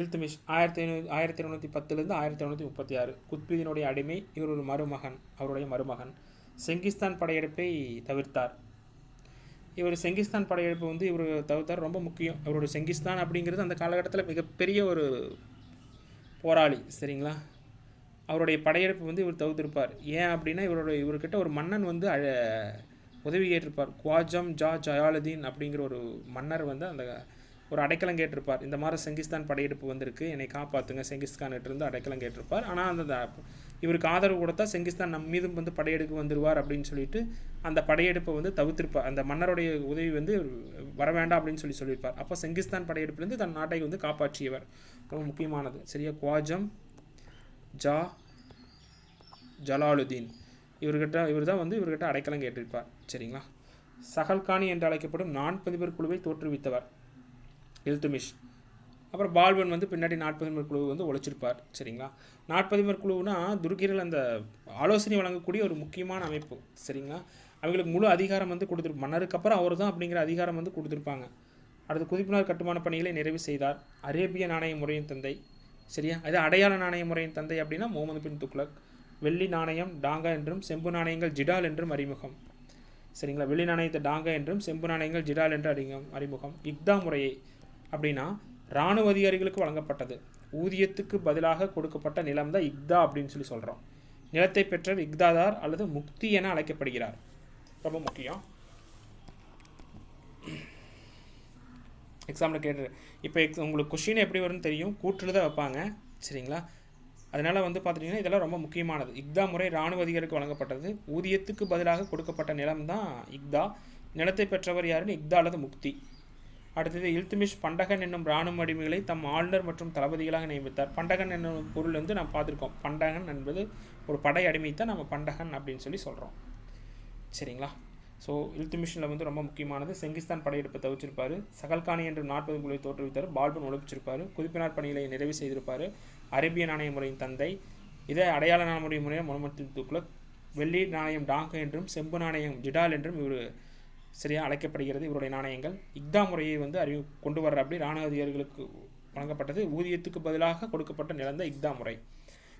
இல்துமிஷ் 1710 1736. குத்புதீனுடைய அடிமை. இவர் ஒரு அவருடைய மருமகன். செங்கிஸ்தான் படையெடுப்பை தவிர்த்தார். இவர் செங்கிஸ்தான் படையெடுப்பு இவர் தவிர்த்தார். ரொம்ப முக்கியம். இவருடைய செங்கிஸ்தான் அப்படிங்கிறது அந்த காலகட்டத்தில் மிகப்பெரிய ஒரு போராளி. சரிங்களா? அவருடைய படையெடுப்பு இவர் தவிர்த்திருப்பார். ஏன் அப்படின்னா இவர்கிட்ட ஒரு மன்னன் உதவி கேட்டிருப்பார். குவாஜம் ஜயாலுதீன் அப்படிங்கிற ஒரு மன்னர் அந்த ஒரு அடைக்கலம் கேட்டிருப்பார். இந்த மாதிரி செங்கிஸ்தான் படையெடுப்பு வந்திருக்கு, என்னை காப்பாற்றுங்க, செங்கிஸ்கான்கிட்ட அடைக்கலம் கேட்டிருப்பார். ஆனால் இவருக்கு ஆதரவு கொடுத்தா செங்கிஸ்தான் நம் மீதும் படையெடுப்பு வந்துடுவார் அப்படின்னு சொல்லிட்டு அந்த படையெடுப்பை தவிர்த்திருப்பார். அந்த மன்னருடைய உதவி வர வேண்டாம் அப்படின்னு சொல்லியிருப்பார். அப்போ செங்கிஸ்தான் படையெடுப்புலேருந்து தன் நாட்டை காப்பாற்றியவர். ரொம்ப முக்கியமானது. சரியா? குவாஜம் ஜலாலுதீன் இவர் தான் இவர்கிட்ட அடைக்கலம் கேட்டிருப்பார். சரிங்களா? சகல்கானி என்று அழைக்கப்படும் 40 பேர் குழுவை தோற்றுவித்தவர் இல்துமிஷ். அப்புறம் பால்பன் பின்னாடி 40 பேர் குழு ஒழிச்சிருப்பார். சரிங்களா? 40 பேர் குழுவுனா துருக்கியர்கள் அந்த ஆலோசனை வழங்கக்கூடிய ஒரு முக்கியமான அமைப்பு. சரிங்களா? அவங்களுக்கு முழு அதிகாரம் கொடுத்துருப்பாங்க. மன்னருக்கு அப்புறம் அவர் தான் அப்படிங்கிற அதிகாரம் கொடுத்துருப்பாங்க. அடுத்து குதிப்பினார் கட்டுமான பணிகளை நிறைவு செய்தார். அரேபிய நாணய முறையின் தந்தை. சரியா? அது அடையாள நாணய முறையின் தந்தை அப்படின்னா முகமது பின் துக்ளக். வெள்ளி நாணயம் டாங்கா என்றும் செம்பு நாணயங்கள் ஜிடால் என்றும் அறிமுகம். சரிங்களா? வெள்ளி நாணயத்தை டாங்கா என்றும் செம்பு நாணயங்கள் ஜிடால் என்று அறிமுகம். இக்தா முறையை அப்படின்னா இராணுவ அதிகாரிகளுக்கு வழங்கப்பட்டது. ஊதியத்துக்கு பதிலாக கொடுக்கப்பட்ட நிலம் தான் இக்தா அப்படின்னு சொல்கிறோம். நிலத்தை பெற்றவர் இக்தாதார் அல்லது முக்தி என அழைக்கப்படுகிறார். ரொம்ப முக்கியம். எக்ஸாம்பிள் கேட்டு இப்போ உங்களுக்கு கொஷின் எப்படி வரும்னு தெரியும். கூற்றுல தான் வைப்பாங்க. சரிங்களா? அதனால் பார்த்துட்டிங்கன்னா இதெல்லாம் ரொம்ப முக்கியமானது. இக்தா முறை இராணுவ அதிகாரிக்கு வழங்கப்பட்டது. ஊதியத்துக்கு பதிலாக கொடுக்கப்பட்ட நிலம் தான் இக்தா. நிலத்தை பெற்றவர் யாருன்னு இக்தா அல்லது முக்தி. அடுத்தது இல்துமிஷ் பண்டகன் என்னும் இராணுவ அடிமைகளை தம் ஆளுநர் மற்றும் தளபதிகளாக நியமித்தார். பண்டகன் என்னும் பொருள் நாம் பார்த்துருக்கோம். பண்டகன் என்பது ஒரு படை அடிமை தான் நம்ம பண்டகன் அப்படின்னு சொல்கிறோம். சரிங்களா? ஸோ இல்துமிஷில் ரொம்ப முக்கியமானது. செங்கிஸ்தான் படையெடுப்பை தவிர்த்திருப்பார். சகல்கானி என்று 40 குழுவை தோற்றுவித்தார். பால்பன் ஒழிப்பிச்சிருப்பார். குதிப்பினார் பணிகளை நிறைவு செய்திருப்பார். அரேபிய நாணய முறையின் தந்தை. இதே அடையாள நாணய முறையை முகமது துக்ளக். வெள்ளி நாணயம் டாங்கா என்றும் செம்பு நாணயம் ஜிடால் என்றும் இவர் சரியாக அழைக்கப்படுகிறது. இவருடைய நாணயங்கள் இக்தா முறையை கொண்டு வர்ற அப்படி இராணுவ அதிகாரிகளுக்கு வழங்கப்பட்டது. ஊதியத்துக்கு பதிலாக கொடுக்கப்பட்ட நிலந்த இக்தா முறை.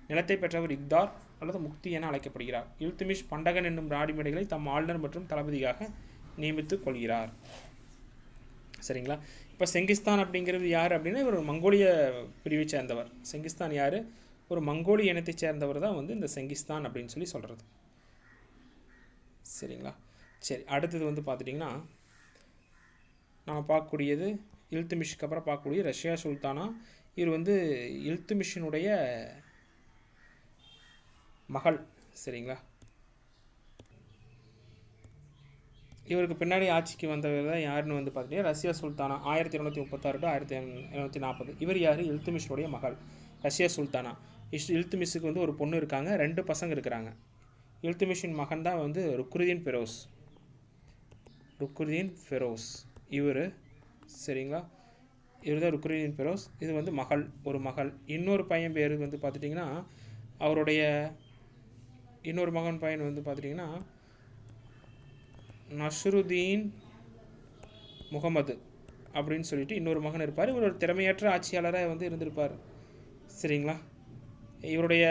நிலத்தை பெற்றவர் இக்தார் அல்லது முக்தி என அழைக்கப்படுகிறார். இல்துமிஷ் பண்டகன் என்னும் ராடிமேடைகளை தம் ஆளுநர் மற்றும் தளபதியாக நியமித்துக் கொள்கிறார். சரிங்களா? இப்போ செங்கிஸ்தான் அப்படிங்கிறது யார் அப்படின்னா இவர் ஒரு மங்கோலிய பிரிவை சேர்ந்தவர். செங்கிஸ்தான் யார்? ஒரு மங்கோலிய இனத்தை சேர்ந்தவர் தான் இந்த செங்கிஸ்தான் அப்படின்னு சொல்கிறது. சரிங்களா? சரி, அடுத்தது பார்த்துட்டிங்கன்னா நம்ம பார்க்கக்கூடியது இல்துமிஷ்க்கு அப்புறம் பார்க்கக்கூடிய ரஷ்யா சுல்தானா. இவர் இல்துமிஷினுடைய மகள். சரிங்களா? இவருக்கு பின்னாடி ஆட்சிக்கு வந்தவர் தான் யாருன்னு வந்து பார்த்தீங்கன்னா ரஷ்யா சுல்தானா 1236 டு 1740. இவர் யார்? இல்துமிஷனுடைய மகள் ரஷ்யா சுல்தானா. இல்துமிஷுக்கு வந்து ஒரு பொண்ணு இருக்காங்க, 2 பசங்க இருக்கிறாங்க. இல்துமிஷின் மகன் தான் வந்து ருக்னுதீன் ஃபெரோஸ் இவர். சரிங்களா, இவர் தான் ருக்னுதீன் ஃபெரோஸ். இது வந்து ஒரு மகள். இன்னொரு பையன் பேர் வந்து பார்த்துட்டிங்கன்னா அவருடைய இன்னொரு பையன் வந்து பார்த்துட்டிங்கன்னா நஸ்ருதீன் முகமது அப்படின்னு சொல்லிட்டு இன்னொரு மகன் இருப்பார். இவர் ஒரு திறமையற்ற ஆட்சியாளராக வந்து இருந்திருப்பார். சரிங்களா, இவருடைய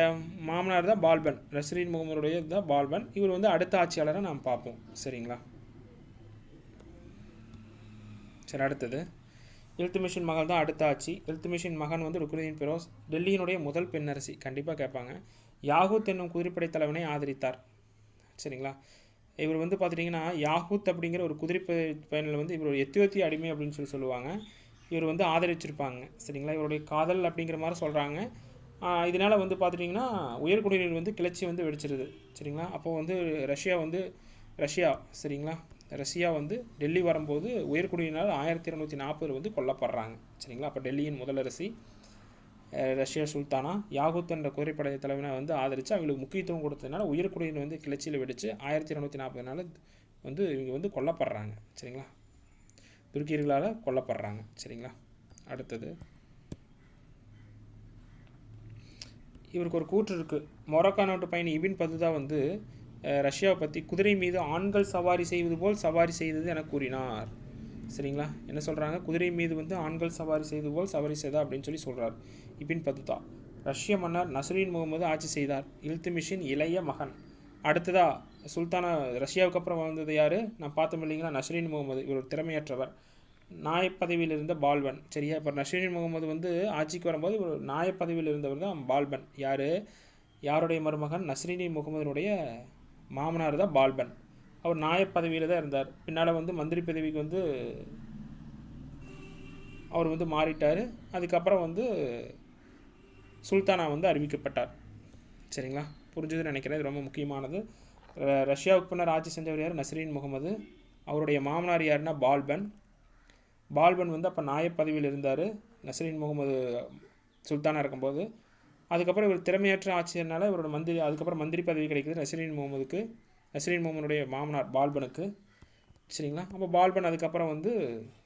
மாமனார் தான் பால்பன். நஸ்ருதீன் முகமதுடைய தான் பால்பன். இவர் வந்து அடுத்த ஆட்சியாளரை நாம் பார்ப்போம். சரிங்களா, சரி, அடுத்தது இல்துமிஷின் மகள் தான் அடுத்த ஆட்சி. இல்துமிஷின் மகன் வந்து ருக்னுதீன் ஃபெரோஸ் டெல்லியினுடைய முதல் பெண்ணரசி. கண்டிப்பாக கேட்பாங்க. யாகூத் என்னும் குதிரைப்படை தலைவனை ஆதரித்தார். சரிங்களா, இவர் வந்து பார்த்துட்டிங்கன்னா யாகூத் அப்படிங்கிற ஒரு குதிரைப்படை பயணில் வந்து இவர் எத்தியோப்பிய அடிமை அப்படின்னு சொல்லுவாங்க. இவர் வந்து ஆதரிச்சிருப்பாங்க. சரிங்களா, இவருடைய காதல் அப்படிங்கிற மாதிரி சொல்கிறாங்க. இதனால் வந்து பார்த்துட்டிங்கன்னா உயர்குடியினர் வந்து கிளர்ச்சி வந்து வெடிச்சிருது. சரிங்களா, அப்போது வந்து ரஷ்யா வந்து டெல்லி வரும்போது உயர்குடியினால் 1240 வந்து கொல்லப்படுறாங்க. சரிங்களா, அப்போ டெல்லியின் முதலரசி ரஷ்யா சுல்தானா யாகூத் என்ற குதிரைப்படை தலைவனை வந்து ஆதரித்து அவங்களுக்கு முக்கியத்துவம் கொடுத்ததுனால உயர்குடியினர் வந்து கிளர்ச்சியில் வெடித்து 1240 வந்து இவங்க வந்து கொல்லப்படுறாங்க. சரிங்களா, துருக்கியர்களால் கொல்லப்படுறாங்க. சரிங்களா, அடுத்தது இவருக்கு ஒரு கூற்று இருக்குது. மொரோக்கா நாட்டு பயணி இபின் பதுதா வந்து ரஷ்யாவை பற்றி குதிரை மீது ஆண்கள் சவாரி செய்வது போல் சவாரி செய்தது என கூறினார். சரிங்களா, என்ன சொல்கிறாங்க? குதிரை மீது வந்து ஆண்கள் சவாரி செய்வது போல் சவாரி செய்தா அப்படின்னு சொல்கிறார் இபின் பதுதா. ரஷ்ய மன்னர் நஸ்ருதீன் முகமது ஆட்சி செய்தார். இல்துமிஷின் இளைய மகன். அடுத்ததா சுல்தானா ரஷ்யாவுக்கு அப்புறம் வந்தது யார்? நான் பார்த்தோம் இல்லைங்களா, நஸ்ருதீன் முகமது. இவர் திறமையற்றவர். நாயப்பதவியில் இருந்த பால்பன். சரியா, இப்போ நஸ்ருதீன் முகமது வந்து ஆட்சிக்கு வரும்போது ஒரு நாயப்பதவியில் இருந்தவர் தான் பால்பன். யாருடைய மருமகன்? நஸ்ருதீன் முகமதுனுடைய மாமனார் தான் பால்பன். அவர் நாயப்பதவியில் தான் இருந்தார். பின்னால் வந்து மந்திரி பதவிக்கு வந்து அவர் வந்து மாறிட்டார். அதுக்கப்புறம் வந்து சுல்தானா வந்து அறிவிக்கப்பட்டார். சரிங்களா, புரிஞ்சதுன்னு நினைக்கிறேன். இது ரொம்ப முக்கியமானது. ரஷ்யாவுக்கு பின்னர் ஆட்சி செஞ்சவர் யார்? நஸ்ருதீன் முகமது. அவருடைய மாமனார் யாருன்னா பால்பன் வந்து அப்போ நாயப்பதவியில் இருந்தார் நஸ்ருதீன் முகமது சுல்தானா இருக்கும்போது. அதுக்கப்புறம் இவர் திறமையற்ற ஆட்சியர்னால இவரோட அதுக்கப்புறம் மந்திரி பதவி கிடைக்குது நஸ்ருதீன் முகமதுடைய மாமனார் பால்பனுக்கு. சரிங்களா, அப்போ பால்பன் அதுக்கப்புறம் வந்து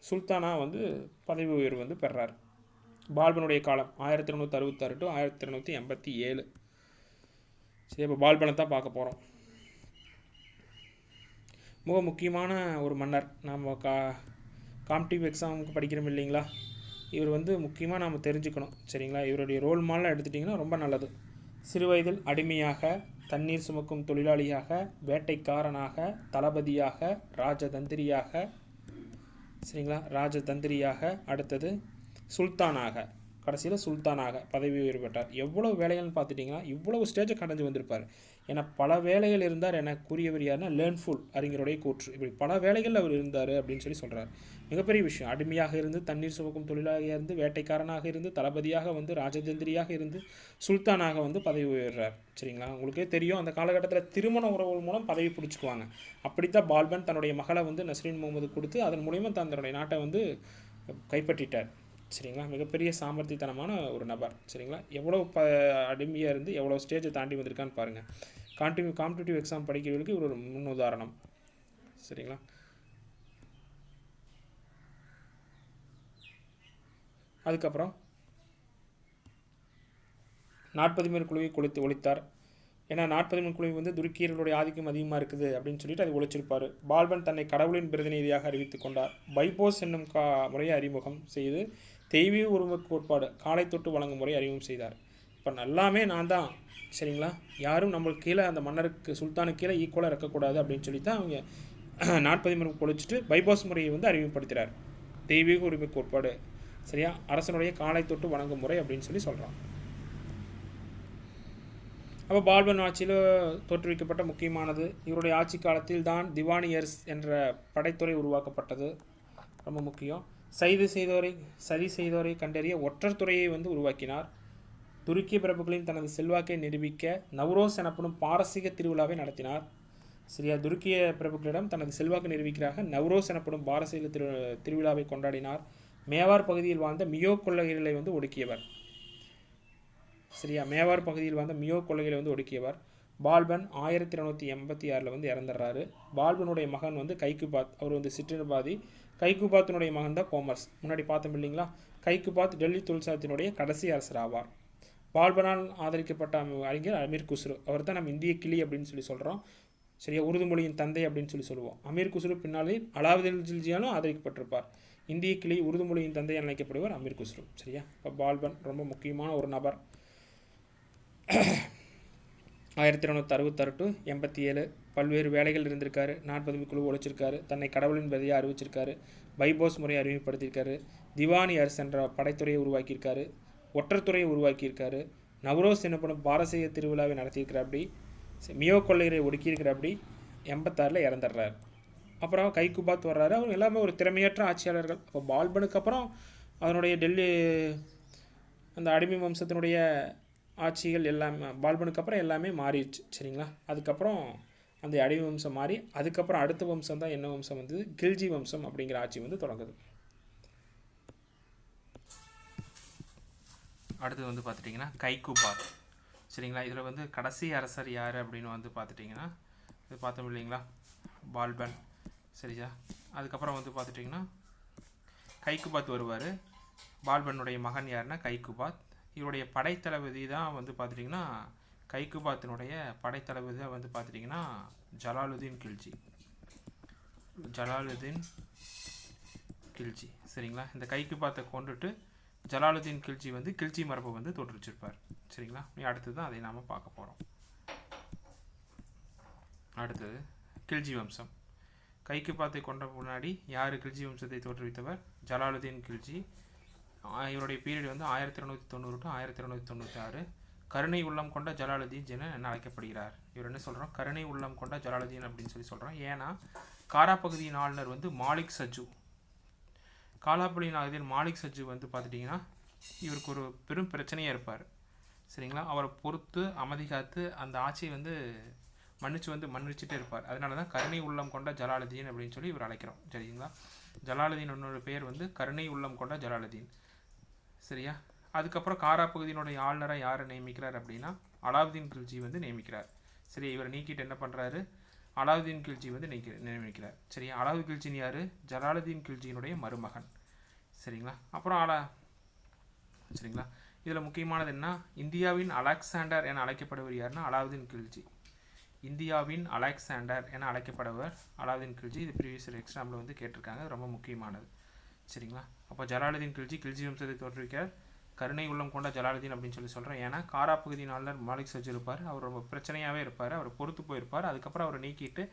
சுல்தானா வந்து பதவி உயர்வு வந்து பெறார். பால்பனுடைய காலம் 1266 டு 1287. சரி, இப்போ பால்பனை தான் பார்க்க போகிறோம். மிக முக்கியமான ஒரு மன்னர். நம்ம காம்படிட்டிவ் எக்ஸாமுக்கு படிக்கிறோம் இல்லைங்களா, இவர் வந்து முக்கியமாக நாம் தெரிஞ்சுக்கணும். சரிங்களா, இவருடைய ரோல் மாடல் எடுத்துட்டிங்கன்னா ரொம்ப நல்லது. சிறுவயதில் அடிமையாக, தண்ணீர் சுமக்கும் தொழிலாளியாக, வேட்டைக்காரனாக, தளபதியாக, ராஜதந்திரியாக, அடுத்தது சுல்தானாக, கடைசியில் சுல்தானாக பதவி உயர்வு பெற்றார். எவ்வளோ வேலைகள்னு பார்த்துட்டிங்கன்னா இவ்வளவு ஸ்டேஜை கடந்து வந்திருப்பார். ஏன்னா பல வேலைகள் இருந்தார் என கூறியவர் யாருன்னா லேர்ன்ஃபுல் அறிஞருடைய கூற்று. இப்படி பல வேலைகள் அவர் இருந்தார் அப்படின்னு சொல்கிறார். மிகப்பெரிய விஷயம். அடிமையாக இருந்து, தண்ணீர் சுமக்கும் தொழிலாளியாக இருந்து, வேட்டைக்காரனாக இருந்து, தளபதியாக வந்து, ராஜதந்திரியாக இருந்து, சுல்தானாக வந்து பதவி உயர்றார். சரிங்களா, உங்களுக்கே தெரியும் அந்த காலகட்டத்தில் திருமண உறவுகள் மூலம் பதவி பிடிச்சிக்குவாங்க. அப்படித்தான் பால்பன் தன்னுடைய மகளை வந்து நஸ்ருதீன் முகமது கொடுத்து அதன் மூலிமா தன்னுடைய நாட்டை வந்து கைப்பற்றிட்டார். சரிங்களா, மிகப்பெரிய சாமர்த்தியத்தனமான ஒரு நபர். சரிங்களா, எவ்வளோ அடிமையாக இருந்து எவ்வளோ ஸ்டேஜை தாண்டி வந்திருக்கான்னு பாருங்கள். காம்படிட்டிவ் எக்ஸாம் படிக்கிறவர்களுக்கு இவர் ஒரு முன்னுதாரணம். சரிங்களா, அதுக்கப்புறம் நாற்பதிமர் குழுவை ஒழித்தார். ஏன்னா 40 குழுவை வந்து துருக்கியர்களுடைய ஆதிக்கம் அதிகமாக இருக்குது அப்படின்னு சொல்லிட்டு அதை ஒழிச்சிருப்பார். பால்பன் தன்னை கடவுளின் பிரதிநிதியாக அறிவித்து கொண்டார். பைபோஸ் என்னும் முறையை அறிமுகம் செய்து தெய்வீக உருவ கோட்பாடு காலை தொட்டு வழங்கும் முறை அறிமுகம் செய்தார். இப்போ எல்லாமே நான் தான். சரிங்களா, யாரும் நம்மளுக்கு கீழே அந்த மன்னருக்கு சுல்தானுக்கு கீழே ஈக்குவலாக இருக்கக்கூடாது அப்படின்னு சொல்லி தான் அவங்க 40 ஒழிச்சிட்டு பைபோஸ் முறையை வந்து அறிமுகப்படுத்துகிறார். தெய்வீக உரிமை கோட்பாடு, சரியா, அரசனுடைய காலை தொட்டு வணங்கும் முறை அப்படின்னு சொல்லி சொல்கிறான். அப்போ பால்பன் ஆட்சியில் தோற்றுவிக்கப்பட்ட முக்கியமானது, இவருடைய ஆட்சி காலத்தில் தான் திவானியர்ஸ் என்ற படைத்துறை உருவாக்கப்பட்டது. ரொம்ப முக்கியம். சதி செய்தோரை கண்டறிய ஒற்றர் துறையை வந்து உருவாக்கினார். துருக்கிய பிரபுக்களின் தனது செல்வாக்கை நிரூபிக்க நவ்ரோஸ் எனப்படும் பாரசீக திருவிழாவை நடத்தினார். சரியா? துருக்கிய பிரபுக்களிடம் தனது செல்வாக்கு நிரூபிக்கிறாக நவ்ரோஸ் எனப்படும் பாரசீக திருவிழாவை கொண்டாடினார். மேவார் பகுதியில் வாழ்ந்த மியோ கொள்ளைகளை வந்து ஒடுக்கியவர். சரியா? மேவார் பகுதியில் வாழ்ந்த மியோ கொள்ளைகளை வந்து ஒடுக்கியவர். பால்பன் 1286 வந்து இறந்துடுறாரு. பால்பனுடைய மகன் வந்து கைக்குபாத், அவர் வந்து சிற்றினபாதி. கைக்குபாத்தினுடைய மகன் தான் கோமர்ஸ், முன்னாடி பார்த்தோம் இல்லைங்களா? கைக்குபாத் டெல்லி துல்சாத்தினுடைய கடைசி அரசர் ஆவார். பால்பனால் ஆதரிக்கப்பட்ட அறிஞர் அமீர் குஸ்ரு, அவர் தான் நம்ம இந்திய கிளி அப்படின்னு சொல்லி சொல்கிறோம். சரியா? உருது மொழியின் தந்தை அப்படின்னு சொல்லி சொல்லுவோம். அமீர் குஸ்ரு பின்னாலே அலாவுதீன் ஜில்ஜியாலும் ஆதரிக்கப்பட்டிருப்பார். இந்திய கிளி உருது மொழியின் தந்தை அழைக்கப்படுவார் அமீர் குஸ்ரு. சரியா? இப்போ பால்பன் ரொம்ப முக்கியமான ஒரு நபர். 1266 to 87 பல்வேறு வேலைகள் இருந்திருக்காரு. 40 குழு ஒழிச்சிருக்காரு. தன்னை கடவுளின் பதியாக அறிவிச்சிருக்காரு. பைபோஸ் முறையை அறிமுகப்படுத்தியிருக்காரு. திவானி அரசு என்ற படைத்துறையை உருவாக்கியிருக்காரு. ஒற்றத்துறையை உருவாக்கியிருக்காரு. நவ்ரோஸ் எனப்படும் பாரசீக திருவிழாவை நடத்தியிருக்கிற அப்படி மியோ கொள்ளையரை ஒடுக்கியிருக்கிற அப்படி 86 இறந்துடுறாரு. அப்புறம் கைக்குபாத் வர்றாரு. அவங்க எல்லாமே ஒரு திறமையற்ற ஆட்சியாளர்கள். அப்போ பால்பனுக்கு அப்புறம் அதனுடைய டெல்லி அந்த அடிமை வம்சத்தினுடைய ஆட்சிகள் எல்லாமே பால்பனுக்கு அப்புறம் எல்லாமே மாறிடுச்சு. சரிங்களா? அதுக்கப்புறம் அந்த அடிமை வம்சம் மாறி அதுக்கப்புறம் அடுத்த வம்சம் தான் என்ன வம்சம் வந்து கில்ஜி வம்சம் அப்படிங்கிற ஆட்சி வந்து தொடங்குது. அடுத்தது வந்து பார்த்துட்டிங்கன்னா கைக்குபாத். சரிங்களா? இதில் வந்து கடைசி அரசர் யார் அப்படின்னு வந்து பார்த்துட்டிங்கன்னா இது பார்த்தோம் இல்லைங்களா? பால்பன். சரியா? அதுக்கப்புறம் வந்து பார்த்துட்டிங்கன்னா கைக்குபாத் வருவார். பால்பனுடைய மகன் யாருன்னா கைக்குபாத். இவருடைய படைத்தளபதி தான் வந்து பார்த்துட்டிங்கன்னா கைக்குபாத்தினுடைய படைத்தளபதி தான் வந்து பார்த்துட்டிங்கன்னா ஜலாலுதீன் கில்ஜி. ஜலாலுதீன் கில்ஜி. சரிங்களா? இந்த கைக்குபாத்தை கொண்டுட்டு ஜலாலுதீன் கில்ஜி வந்து கில்ஜி மரபை வந்து தோற்றுவிச்சிருப்பார். சரிங்களா? அடுத்தது தான் அதை நாம் பார்க்க போகிறோம். அடுத்தது கில்ஜி வம்சம். கைக்குபாத்தை கொண்ட முன்னாடி யார் கில்ஜி வம்சத்தை தோற்றுவித்தவர்? ஜலாலுதீன் கில்ஜி. இவருடைய பீரியட் வந்து 1290 to 1296. கருணை உள்ளம் கொண்ட ஜலாலுதீன் என அழைக்கப்படுகிறார். இவர் என்ன சொல்கிறோம்? கருணை உள்ளம் கொண்ட ஜலாலுதீன் அப்படின்னு சொல்லி சொல்கிறோம். ஏன்னா காரா பகுதியின் ஆளுநர் வந்து மாலிக் சஜு. காலாப்பள்ளியின் ஆளுநர் மாலிக் சஜு வந்து பார்த்துட்டிங்கன்னா இவருக்கு ஒரு பெரும் பிரச்சனையாக இருப்பார். சரிங்களா? அவரை பொறுத்து அமைதி காத்து அந்த ஆட்சியை வந்து மன்னிச்சுட்டே இருப்பார். அதனால தான் கருணை உள்ளம் கொண்ட ஜலாலுதீன் அப்படின்னு சொல்லி இவர் அழைக்கிறோம். சரிங்களா? ஜலாலுதீன் என்னோட பெயர் வந்து கருணை உள்ளம் கொண்ட ஜலாலுதீன். சரியா? அதுக்கப்புறம் காரா பகுதியினுடைய ஆளுநராக யாரை நியமிக்கிறார் அப்படின்னா அலாவுதீன் கில்ஜி வந்து நியமிக்கிறார். சரி, இவர் நீக்கிட்டு என்ன பண்ணுறாரு? அலாவுதீன் கில்ஜி வந்து நியமிக்கிறார். சரியா? அலாவுதீன் கில்ஜின் யார்? ஜலாலுதீன் கில்ஜியினுடைய மருமகன். சரிங்களா? அப்புறம் சரிங்களா? இதில் முக்கியமானது என்ன? இந்தியாவின் அலெக்சாண்டர் என அழைக்கப்படுவர் யாருன்னா அலாவுதீன் கில்ஜி. இந்தியாவின் அலெக்சாண்டர் என அழைக்கப்படுவர் அலாவுதீன் கில்ஜி. இது ப்ரீவியஸ் எக்ஸாம்பிள் வந்து கேட்டிருக்காங்க. ரொம்ப முக்கியமானது. சரிங்களா? அப்போ ஜலாலுதீன் கில்ஜி கில்ஜி வம்சத்தை தோற்றுவிக்கிறார். கருணை உள்ளம் கொண்ட ஜலாலுதீன் அப்படின்னு சொல்லி சொல்கிறேன். ஏன்னா காரா பகுதியின் ஆளுநர் மாலிக் சஜு இருப்பார். அவர் ரொம்ப பிரச்சனையாகவே இருப்பார். அவர் பொறுத்து போயிருப்பார். அதுக்கப்புறம் அவரை நீக்கிட்டு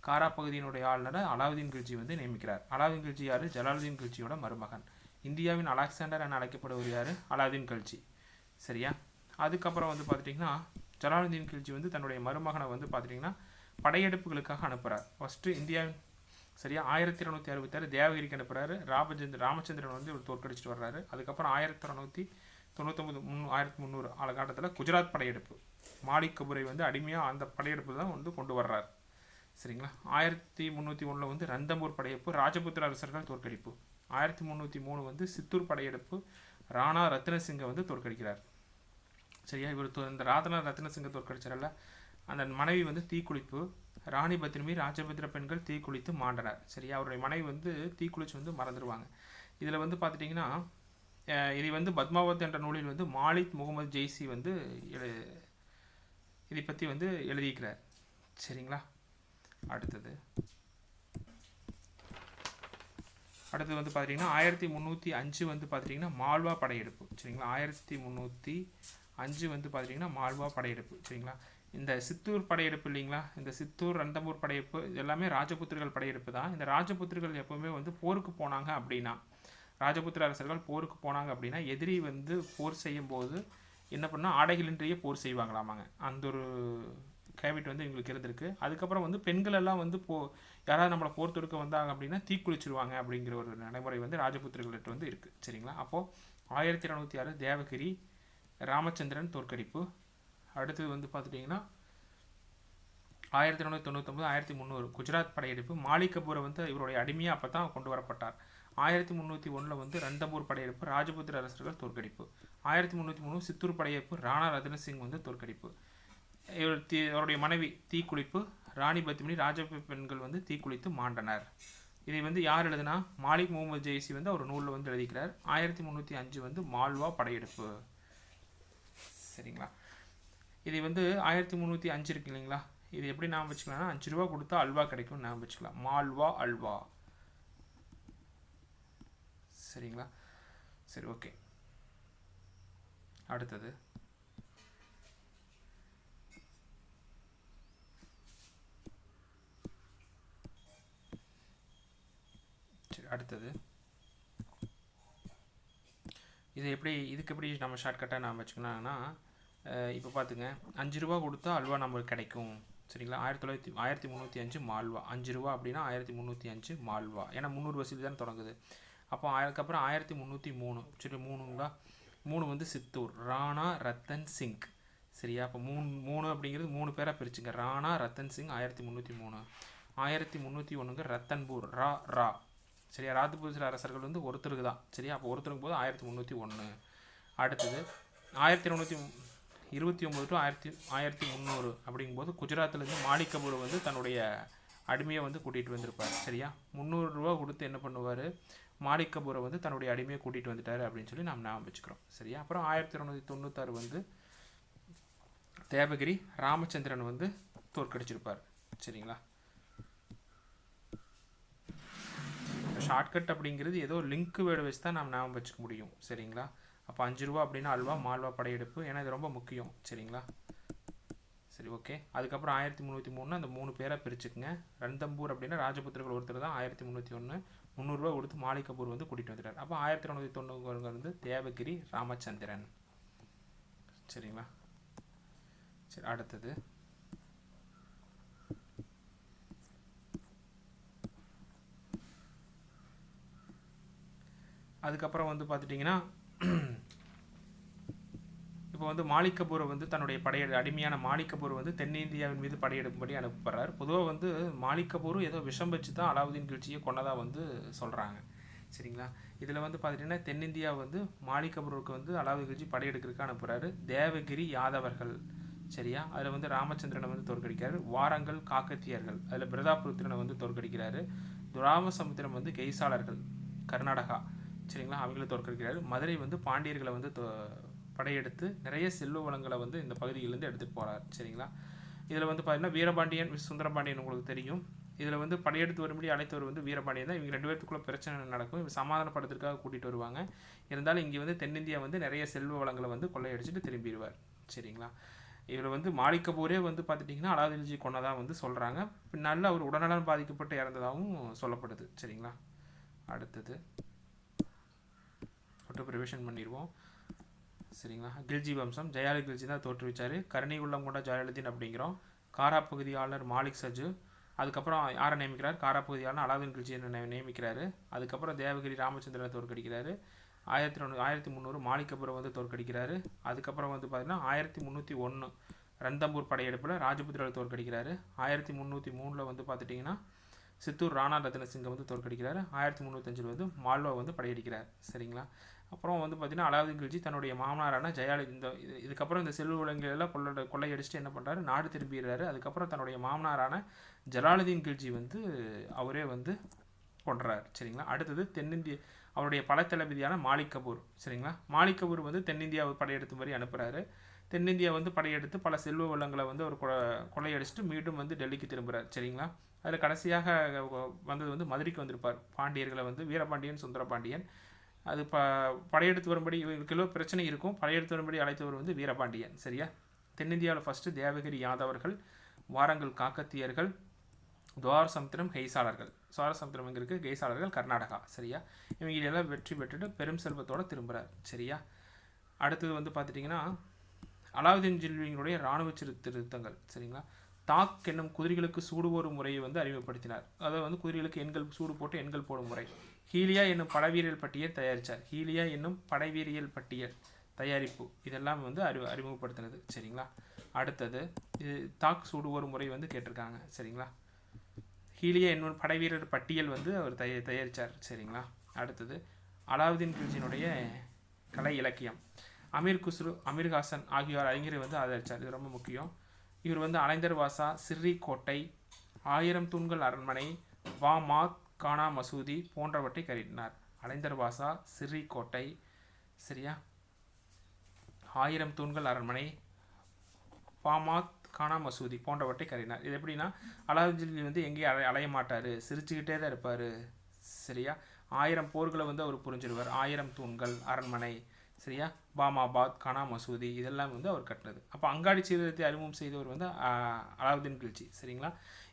காரா பகுதியினுடைய ஆளுநரை அலாவுதீன் கில்ஜி வந்து நியமிக்கிறார். அலாவுதீன் கில்ஜி யார்? ஜலாலுதீன் கில்ஜியோட மருமகன். இந்தியாவின் அலெக்சாண்டர் என அழைக்கப்படுவர் யார்? அலாவுதீன் கில்ஜி. சரியா? அதுக்கப்புறம் வந்து பார்த்துட்டிங்கன்னா ஜலாலுதீன் கில்ஜி வந்து தன்னுடைய மருமகனை வந்து பார்த்துட்டிங்கன்னா படையெடுப்புகளுக்காக அனுப்புகிறார். ஃபஸ்ட்டு இந்தியாவின் சரியா 1266 தேவகிரிக்கு அனுப்புகிறாரு. ராமச்சந்திரன் வந்து இவர் தோற்கடிச்சிட்டு வர்றாரு. அதுக்கப்புறம் 1299 1300 காலகட்டத்தில் குஜராத் படையெடுப்பு. மாலிக் கபூரை வந்து அடிமையாக அந்த படையெடுப்பு தான் வந்து கொண்டு வர்றார். சரிங்களா? 1301 வந்து ரந்தம்பூர் படையெடுப்பு, ராஜபுத்திர அரசர்கள் தோற்கடிப்பு. 1303 வந்து சித்தூர் படையெடுப்பு, ராணா ரத்னசிங்கை வந்து தோற்கடிக்கிறார். சரியா? இவர் இந்த ரத்னசிங்கை தோற்கடிச்சாரல்ல, அந்த மனைவி வந்து தீக்குளிப்பு. ராணி பத்மினி ராஜபுத்திர பெண்கள் தீக்குளித்து மாண்டனர். சரியா? அவருடைய மனைவி வந்து தீக்குளிச்சு வந்து மறந்துடுவாங்க. இதில் வந்து பார்த்துட்டிங்கன்னா இதை வந்து பத்மாவத் என்ற நூலில் வந்து மாலிக் முகமது ஜெய்சி வந்து இதை பற்றி வந்து எழுதியிருக்கிறார். சரிங்களா? அடுத்தது வந்து பார்த்திங்கன்னா 1305 வந்து பார்த்திங்கன்னா மால்வா படையெடுப்பு. சரிங்களா? 1305 வந்து பார்த்திங்கன்னா மால்வா படையெடுப்பு. சரிங்களா? இந்த சித்தூர் படையெடுப்பு இல்லைங்களா? இந்த சித்தூர் ரந்தம்பூர் படையெடுப்பு இது எல்லாமே ராஜபுத்திரர்கள் படையெடுப்பு தான். இந்த ராஜபுத்திரர்கள் எப்போவுமே வந்து போருக்கு போனாங்க அப்படின்னா ராஜபுத்திர அரசர்கள் போருக்கு போனாங்க அப்படின்னா எதிரி வந்து போர் செய்யும் போது என்ன பண்ணால் ஆடைகளின்றியே போர் செய்வாங்களாமாங்க. அந்த ஒரு கேபிட் வந்து எங்களுக்கு இருந்திருக்கு. அதுக்கப்புறம் வந்து பெண்கள் எல்லாம் வந்து யாராவது நம்மளை போர் தொடுக்க வந்தாங்க அப்படின்னா தீக்குளிச்சிருவாங்க அப்படிங்கிற ஒரு நடைமுறை வந்து ராஜபுத்திரர்கள்ட்ட வந்து இருக்குது. சரிங்களா? அப்போது 1206 தேவகிரி ராமச்சந்திரன் தோற்கடிப்பு. அடுத்தது வந்து பார்த்துட்டிங்கன்னா 1499 1300 குஜராத் படையெடுப்பு. மாலிக் கபூரை வந்து இவருடைய அடிமையாக அப்போ தான் கொண்டு வரப்பட்டார். 1301 வந்து ரந்தம்பூர் படையெடுப்பு, ராஜபுத்திர அரசர்கள் தோற்கடிப்பு. 1303 சித்தூர் படையெடுப்பு, ராணா ரத்ன சிங் வந்து தோற்கடிப்பு. அவருடைய மனைவி தீக்குளிப்பு, ராணி பத்மினி ராஜ பெண்கள் வந்து தீக்குளித்து மாண்டனர். இதை வந்து யார் எழுதுனா மாலிக் முகமது ஜெய்சி வந்து அவர் நூலில் வந்து எழுதிக்கிறார். 1305 வந்து மால்வா படையெடுப்பு. சரிங்களா. இதை வந்து 1305 இருக்கு இல்லைங்களா, இது எப்படி ஞாபகம் வச்சுக்கலாம்னா 5 ரூபா கொடுத்தா அல்வா கிடைக்கும் ஞாபகம் வச்சுக்கலாம். மால்வா அல்வா. சரிங்களா. சரி, ஓகே. அடுத்தது அடுத்தது இதுக்கு எப்படி நம்ம ஷார்ட்கட்டாக நாம் வச்சுக்கலாம்னா, இப்போ பார்த்துங்க, 5 ரூபா கொடுத்தா அல்வா நமக்கு கிடைக்கும். சரிங்களா. 1305 மால்வா. 5 ரூபா அப்படின்னா 1305 மால்வா. ஏன்னா 300 வசூல் தான் தொடங்குது. அப்போ அதுக்கப்புறம் 1303. சரி, 3ங்களா. 3 வந்து சித்தூர், ராணா ரத்தன் சிங். சரியா. அப்போ 3 அப்படிங்கிறது 3 பேராக பிரிச்சுங்க. ராணா ரத்தன் சிங் 1303. 1301 ரத்தன்பூர், ரா. சரியா. ராஜபுத்திர அரசர்கள் வந்து ஒருத்தருக்கு தான். சரியா. அப்போ ஒருத்தருக்கு போது 1301. அடுத்தது 1229 டு 1300 அப்படிங்கும்போது குஜராத்லேருந்து மாலிக் கபூர் வந்து தன்னுடைய அடிமையை வந்து கூட்டிகிட்டு வந்திருப்பார். சரியா. 300 ரூபா கொடுத்து என்ன பண்ணுவார், மாலிக் கபூரை வந்து தன்னுடைய அடிமையை கூட்டிகிட்டு வந்துட்டார் அப்படின்னு சொல்லி நாம் ஞாபகம் வச்சுக்கிறோம். சரியா. அப்புறம் 1296 வந்து தேவகிரி ராமச்சந்திரன் வந்து தோற்கடிச்சிருப்பார். சரிங்களா. ஷார்ட்கட் அப்படிங்கிறது ஏதோ லிங்க் வேர்டு வச்சு தான் நாம் ஞாபகம் வச்சுக்க முடியும். சரிங்களா. அப்போ 5 ரூபா அப்படின்னா அல்வா, மால்வா படையெடுப்பு. ஏன்னா இது ரொம்ப முக்கியம். சரிங்களா. சரி, ஓகே. அதுக்கப்புறம் 1303 அந்த 3 பேரை பிரிச்சுக்குங்க. ரந்தம்பூர் அப்படின்னா ராஜபுத்திரர்கள் ஒருத்தர் தான். 1301 300 ரூபா கொடுத்து மாலிக் கபூர் வந்து கூட்டிகிட்டு வந்துட்டார். அப்போ 1290 வந்து தேவகிரி ராமச்சந்திரன். சரிங்களா. சரி, அடுத்தது அதுக்கப்புறம் வந்து பார்த்துட்டிங்கன்னா, இப்போ வந்து மாலிக் கபூரை வந்து தன்னுடைய அடிமையான மாலிக் கபூர் வந்து தென்னிந்தியாவின் மீது படையெடுக்கும்படி அனுப்பப்படுறார். பொதுவாக வந்து மாலிக் கபூரும் ஏதோ விஷம் வச்சு தான் அலாவுதீன் கில்ஜியை கொண்டதாக வந்து சொல்கிறாங்க. சரிங்களா. இதில் வந்து பார்த்துட்டிங்கன்னா தென்னிந்தியா வந்து மாலிக் கபூருக்கு வந்து அலாவுதீன் கில்ஜி படையெடுக்கிறதுக்கு அனுப்புகிறாரு. தேவகிரி யாதவர்கள். சரியா. அதில் வந்து ராமச்சந்திரனை வந்து தோற்கடிக்கிறார். வாரங்கள் காக்கத்தியர்கள், அதில் பிரதாபுத்திரனை வந்து தோற்கடிக்கிறாரு. ராமசமுத்திரம் வந்து கெய்சாளர்கள், கர்நாடகா. சரிங்களா. அவங்கள தோற்கடிக்கிறாரு. மதுரை வந்து பாண்டியர்களை வந்து படையெடுத்து நிறைய செல்வ வளங்களை வந்து இந்த பகுதியிலேருந்து எடுத்துகிட்டு போகிறார். சரிங்களா. இதில் வந்து பார்த்தீங்கன்னா வீரபாண்டியன் சுந்தரபாண்டியன் உங்களுக்கு தெரியும். இதில் வந்து படையெடுத்து வரும்படி அழைத்தவர் வந்து வீரபாண்டியன் தான். இவங்க 2 பேருக்குள்ள பிரச்சனை நடக்கும். இவங்க சமாதானப்படுத்துறதுக்காக கூட்டிகிட்டு வருவாங்க. இருந்தாலும் இங்கே வந்து தென்னிந்தியா வந்து நிறைய செல்வ வளங்களை வந்து கொள்ளையடிச்சிட்டு திரும்பிடுவார். சரிங்களா. இவர் வந்து மாலிக் கபூரே வந்து பார்த்துட்டிங்கன்னா அலாவுதீன் கில்ஜி கொண்டதாக வந்து சொல்கிறாங்க. பின்னால் அவர் உடல்நலம் பாதிக்கப்பட்டு இறந்ததாகவும் சொல்லப்படுது. சரிங்களா. அடுத்தது மட்டும் ப்ரிவிஷன் பண்ணிடுவோம். சரிங்களா. கில்ஜி வம்சம் ஜெயாலி கில்ஜி தான் தோற்றுவிச்சார். கருணை உள்ளம் கொண்ட ஜலாலுதீன் அப்படிங்கிறோம். காரா பகுதியாளர் மாலிக் சஜு. அதுக்கப்புறம் யாரை நியமிக்கிறார், காரா பகுதியாளர் அலாவுதீன் கில்ஜியை நியமிக்கிறாரு. அதுக்கப்புறம் தேவகிரி ராமச்சந்திரனை தோற்கடிக்கிறாரு. 1300 மாலிக் கபூரை வந்து தோற்கடிக்கிறாரு. அதுக்கப்புறம் வந்து பார்த்தீங்கன்னா 1301 ரந்தம்பூர் படையெடுப்பில் ராஜபுத்திரரை தோற்கடிக்கிறாரு. 1303 வந்து பார்த்துட்டிங்கன்னா சித்தூர் ராணா ரத்ன சிங்கை வந்து தோற்கடிக்கிறார். 1305 வந்து மால்வா வந்து படையெடுக்கிறார். சரிங்களா. அப்புறம் வந்து பார்த்திங்கன்னா அலாவுதீன் கில்ஜி தன்னுடைய மாமனாரான இதுக்கப்புறம் இந்த செல்வ வளங்களெல்லாம் கொள்ளையடிச்சிட்டு என்ன பண்ணுறாரு, நாடு திரும்பிடுறாரு. அதுக்கப்புறம் தன்னுடைய மாமனாரான ஜலாலுதீன் கில்ஜி வந்து அவரே வந்து கொன்றார். சரிங்களா. அடுத்தது அவருடைய படைத்தளபதியான மாலிக் கபூர். சரிங்களா. மாலிக் கபூர் வந்து தென்னிந்தியாவை படையெடுத்து மாதிரி அனுப்புகிறாரு. தென்னிந்தியா வந்து படையெடுத்து பல செல்வ வளங்களை வந்து அவர் கொள்ளையடிச்சிட்டு மீண்டும் வந்து டெல்லிக்கு திரும்புகிறார். சரிங்களா. அதில் கடைசியாக வந்தது வந்து மதுரைக்கு வந்திருப்பார். பாண்டியர்களை வந்து வீரபாண்டியன் சுந்தரபாண்டியன். அது படையெடுத்து வரும்படி இவங்களுக்குள்ள பிரச்சனை இருக்கும். படையெடுத்து வரும்படி அழைத்தவர் வந்து வீரபாண்டியன். சரியா. தென்னிந்தியாவில் ஃபஸ்ட்டு தேவகிரி யாதவர்கள், வாரங்கள் காக்கத்தியர்கள், துவார சமுத்திரம் கெய்சாளர்கள். சமுத்திரம் எங்கே இருக்குது, கெய்சாளர்கள் கர்நாடகா. சரியா. இவங்க எல்லாம் வெற்றி பெற்றுட்டு பெரும் செல்வத்தோடு திரும்புகிறார். சரியா. அடுத்தது வந்து பார்த்துட்டிங்கன்னா அலாவுதீன் கில்ஜியினுடைய இராணுவ திருத்தங்கள். சரிங்களா. தாக் என்னும் குதிரைகளுக்கு சூடு போடும் முறையை வந்து அறிமுகப்படுத்தினார். அதாவது வந்து குதிரைகளுக்கு எண்கள் சூடு போட்டு எண்கள் போடும் முறை. ஹீலியா என்னும் படைவீரியல் பட்டியல் தயாரித்தார். ஹீலியா என்னும் படைவீரியல் பட்டியல் தயாரிப்பு இதெல்லாம் வந்து அறிமுகப்படுத்தினது. சரிங்களா. அடுத்தது இது தாக் சூடுவோர் முறை வந்து கேட்டிருக்காங்க. சரிங்களா. ஹீலிய என்னும் படைவீரர் பட்டியல் வந்து அவர் தயாரித்தார். சரிங்களா. அடுத்தது அலாவுதீன் கில்ஜியினுடைய கலை இலக்கியம். அமீர் குஸ்ரு, அமீர் ஹாசன் ஆகியோர் அறிஞரை வந்து ஆதரித்தார். இது ரொம்ப முக்கியம். இவர் வந்து அலைந்தர் வாசா, சிர்ரி கோட்டை, 1000 தூண்கள் அரண்மனை, வாமாத் கானா மசூதி போன்றவற்றை கட்டினார். அலைந்தர் வாசா, சிர்ரி கோட்டை, சரியா, 1000 தூண்கள் அரண்மனை, பாமாத் கானா மசூதி போன்றவற்றை கட்டினார். இது எப்படின்னா அலாவுதீன் வந்து எங்கேயும் அலைய மாட்டார், சிரிச்சுக்கிட்டே தான் இருப்பார். சரியா. 1000 போர்களை வந்து அவர் புரிஞ்சிருவார். 1000 தூண்கள் அரண்மனை, சரியா, பாமாபாத் கானா மசூதி இதெல்லாம் வந்து அவர் கட்டினது. அப்போ அங்காடி சீர்திருத்தத்தை அறிமுகம் செய்தவர் வந்து அலாவுதீன் கில்ஜி. சரிங்களா.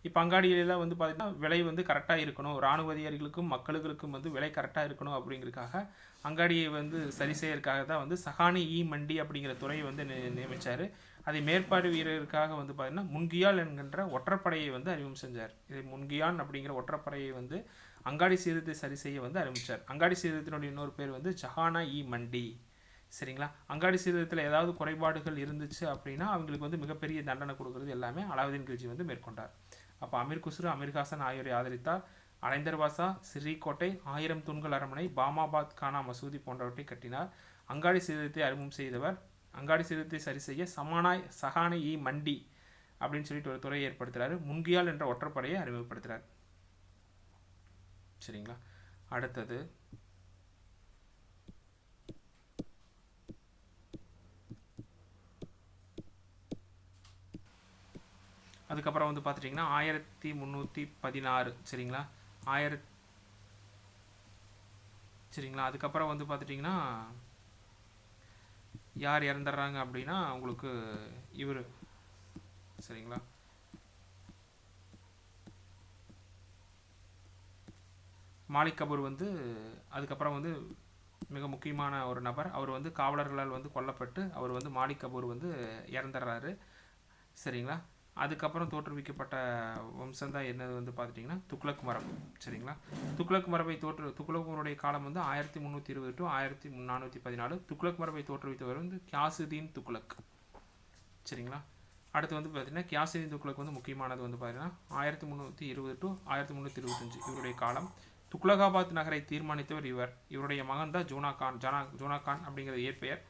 இப்போ அங்காடியிலெல்லாம் வந்து பார்த்திங்கன்னா விலை வந்து கரெக்டாக இருக்கணும், இராணுவ அதிகாரிகளுக்கும் மக்களுக்கும் வந்து விலை கரெக்டாக இருக்கணும் அப்படிங்கிறதுக்காக அங்காடியை வந்து சரி செய்யறதுக்காக தான் வந்து சஹானி இ மண்டி அப்படிங்கிற துறையை வந்து நியமித்தார். அதை மேற்பார்வை வீரருக்காக வந்து பார்த்திங்கன்னா முன்கியால் என்கின்ற ஒற்றப்படையை வந்து அறிமுகம் செஞ்சார். இது முன்கியான் அப்படிங்கிற ஒற்றப்படையை வந்து அங்காடி சீர்திருத்தத்தை சரி செய்ய வந்து அறிவித்தார். அங்காடி சீர்திருத்தத்தினுடைய இன்னொரு பேர் வந்து சஹானா இ மண்டி. சரிங்களா. அங்காடி சீர்திருத்தத்தில் ஏதாவது குறைபாடுகள் இருந்துச்சு அப்படின்னா அவங்களுக்கு வந்து மிகப்பெரிய தண்டனை கொடுக்கறது எல்லாமே அலாவுதீன் கில்ஜி வந்து மேற்கொண்டார். அப்போ அமீர் குஸ்ரு, அமீர் ஹாசன் ஆகியோரை ஆதரித்தார். அலைந்தர் வாசா, சிர்ரி கோட்டை, 1000 தூண்கள் அரண்மனை, பாமாபாத் கானா மசூதி போன்றவற்றை கட்டினார். அங்காடி சீர்திருத்தத்தை அறிமுகம் செய்தவர். அங்காடி சீர்திருத்தத்தை சரி செய்ய சஹானி இ மண்டி அப்படின்னு சொல்லிட்டு ஒரு துறையை ஏற்படுத்துகிறாரு. முன்கியால் என்ற ஒற்றப்படையை அறிமுகப்படுத்துகிறார். சரிங்களா. அடுத்தது அதுக்கப்புறம் வந்து பார்த்துட்டிங்கன்னா 1316. சரிங்களா. சரிங்களா. அதுக்கப்புறம் வந்து பார்த்துட்டிங்கன்னா யார் இறந்துடுறாங்க அப்படின்னா உங்களுக்கு இவர். சரிங்களா. மாலிக் கபூர் வந்து அதுக்கப்புறம் வந்து மிக முக்கியமான ஒரு நபர். அவர் வந்து காவலர்களால் வந்து கொல்லப்பட்டு அவர் வந்து மாலிக் கபூர் வந்து இறந்துடுறாரு. சரிங்களா. அதுக்கப்புறம் தோற்றுவிக்கப்பட்ட வம்சம் தான் என்னது வந்து பார்த்துட்டிங்கன்னா துக்ளக் மரபு. சரிங்களா. துக்ளக் மரபை துக்ளக் மரபுடைய காலம் வந்து 1320 to 1414. துக்ளக் மரபை தோற்றுவித்தவர் வந்து கியாசுதீன் துக்ளக். சரிங்களா. அடுத்து வந்து பார்த்திங்கன்னா கியாசுதீன் துக்ளக் வந்து முக்கியமானது வந்து பார்த்திங்கன்னா 1320 to 1325 இவருடைய காலம். துக்ளகாபாத் நகரை தீர்மானித்தவர் இவருடைய மகன் தான் ஜூனா கான் அப்படிங்கிற இயற்பெயர்.